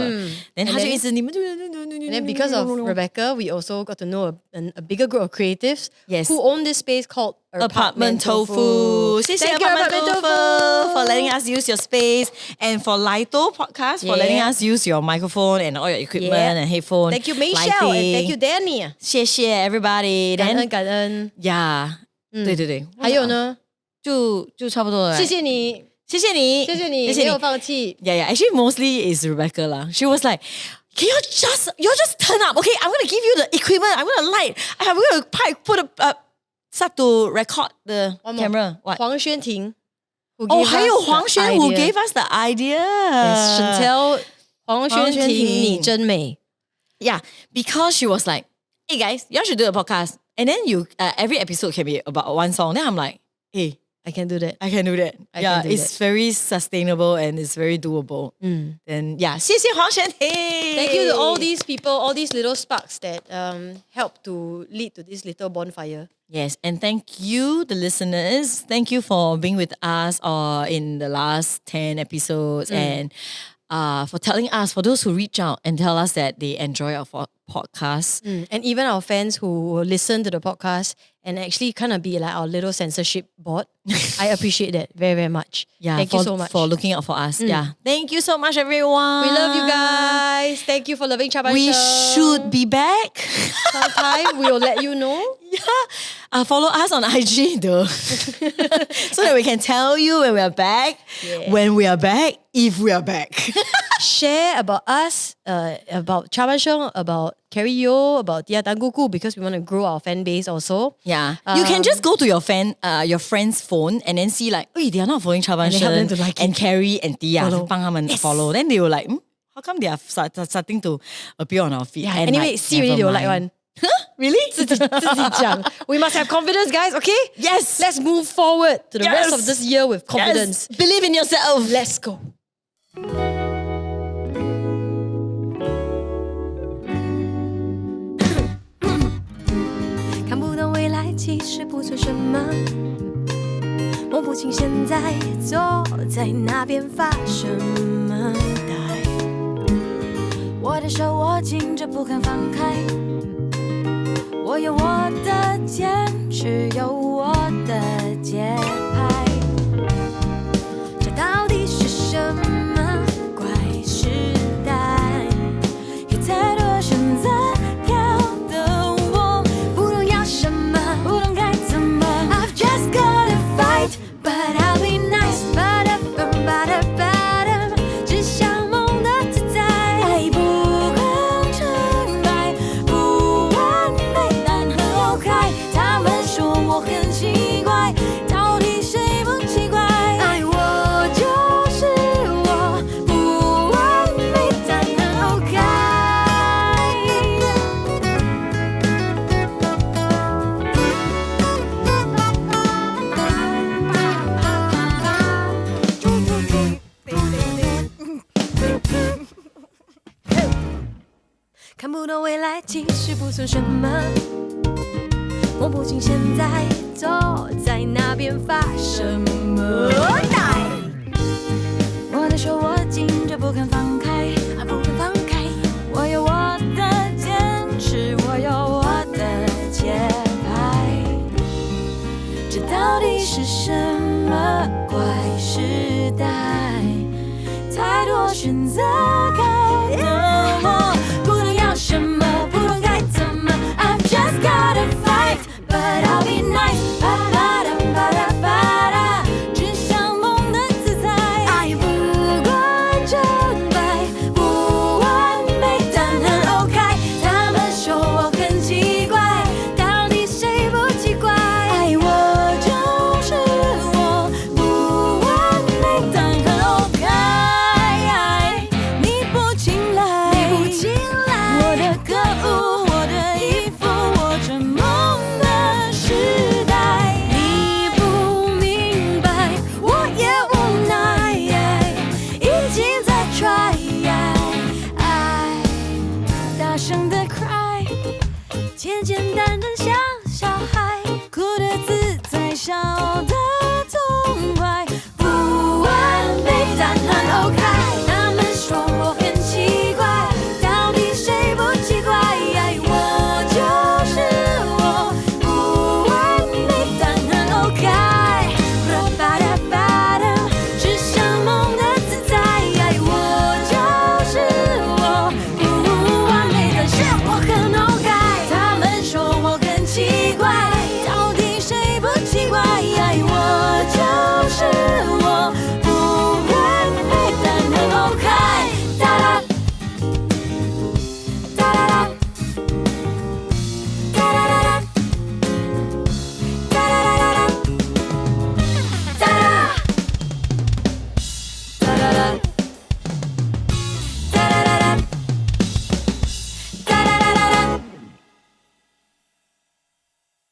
Then 她就一直你们就 And then because of Rebecca, we also got to know a bigger group of creatives Yes. who own this space called Apartment Tofu. 谢谢 Thank you, Apartment Apartment Tofu for letting us use your space, and for Lito Podcast for letting us use your microphone and all your equipment and headphone. Thank you, Michelle, and thank you, Danny. 谢谢 everybody. 感恩。 Yeah. 对对对。还有呢？就差不多了。谢谢你，谢谢你，谢谢你，没有放弃。Yeah. Actually, mostly is Rebecca lah. She was like, "Can you just turn up? Okay, I'm gonna give you the equipment. I'm gonna light. I'm gonna put a start to record the camera." What? 黄轩婷。还有黄轩 who gave us the idea. Yes, Chantel 黄轩婷，你真美。Yeah, because she was like, "Hey guys, you all should do a podcast." And then every episode can be about one song. Then I'm like, "Hey, I can do that. I can do that." I can do it's very sustainable and it's very doable. Then yeah, 谢谢黄轩婷。Thank you to all these people, all these little sparks that help to lead to this little bonfire. Yes, and thank you, the listeners. Thank you for being with us in the last 10 episodes and for telling us, for those who reach out and tell us that they enjoy our podcast. And even our fans who listen to the podcast and actually kind of be like our little censorship board. I appreciate that very, very much. Yeah, Thank you so much. for looking out for us. Yeah, thank you so much, everyone. We love you guys. Thank you for loving ChaBanSheng. We should be back. Sometime we will let you know. Yeah, follow us on IG though, so that we can tell you when we are back. Yeah. When we are back, if we are back. Share about us, about ChaBanSheng, about Carrie Yo, about Diya Tangguku, because we want to grow our fan base also. Yeah, you can just go to your friend's phone and then see like, they are not following ChaBanSheng help them to like and it. Carrie and Diya, Follow. 帮他们 follow. Then they will like, how come they are starting to appear on our feed? Yeah, And anyway, like, see already they will like never mind. one. Really? 自己讲. We must have confidence, guys, okay? Yes. Let's move forward to the Yes. rest of this year with confidence. Yes. Believe in yourself. Let's go. 看不到未来，其实不算什么。摸不清现在坐在那边发什么呆。我的手握紧着不肯放开，我有我的坚持，有我的节拍。这到底是什么怪时代？有太多选择挑的我，不懂要什么，不懂该怎么。I've just gotta fight, but I'll be nice. Ba-da-bum-ba-da-ba-dum， 只想梦的自在，爱不肯成败，不完美但很 OK。他们说我很奇怪，到底谁不奇怪？爱我就是我，不完美但很 OK。看不到未来，其实不算什么。摸不清现在坐在那边发什么呆。我的手握紧着不肯放开，不肯放开。我有我的坚持，我有我的节拍。是什么怪时代？太多选择。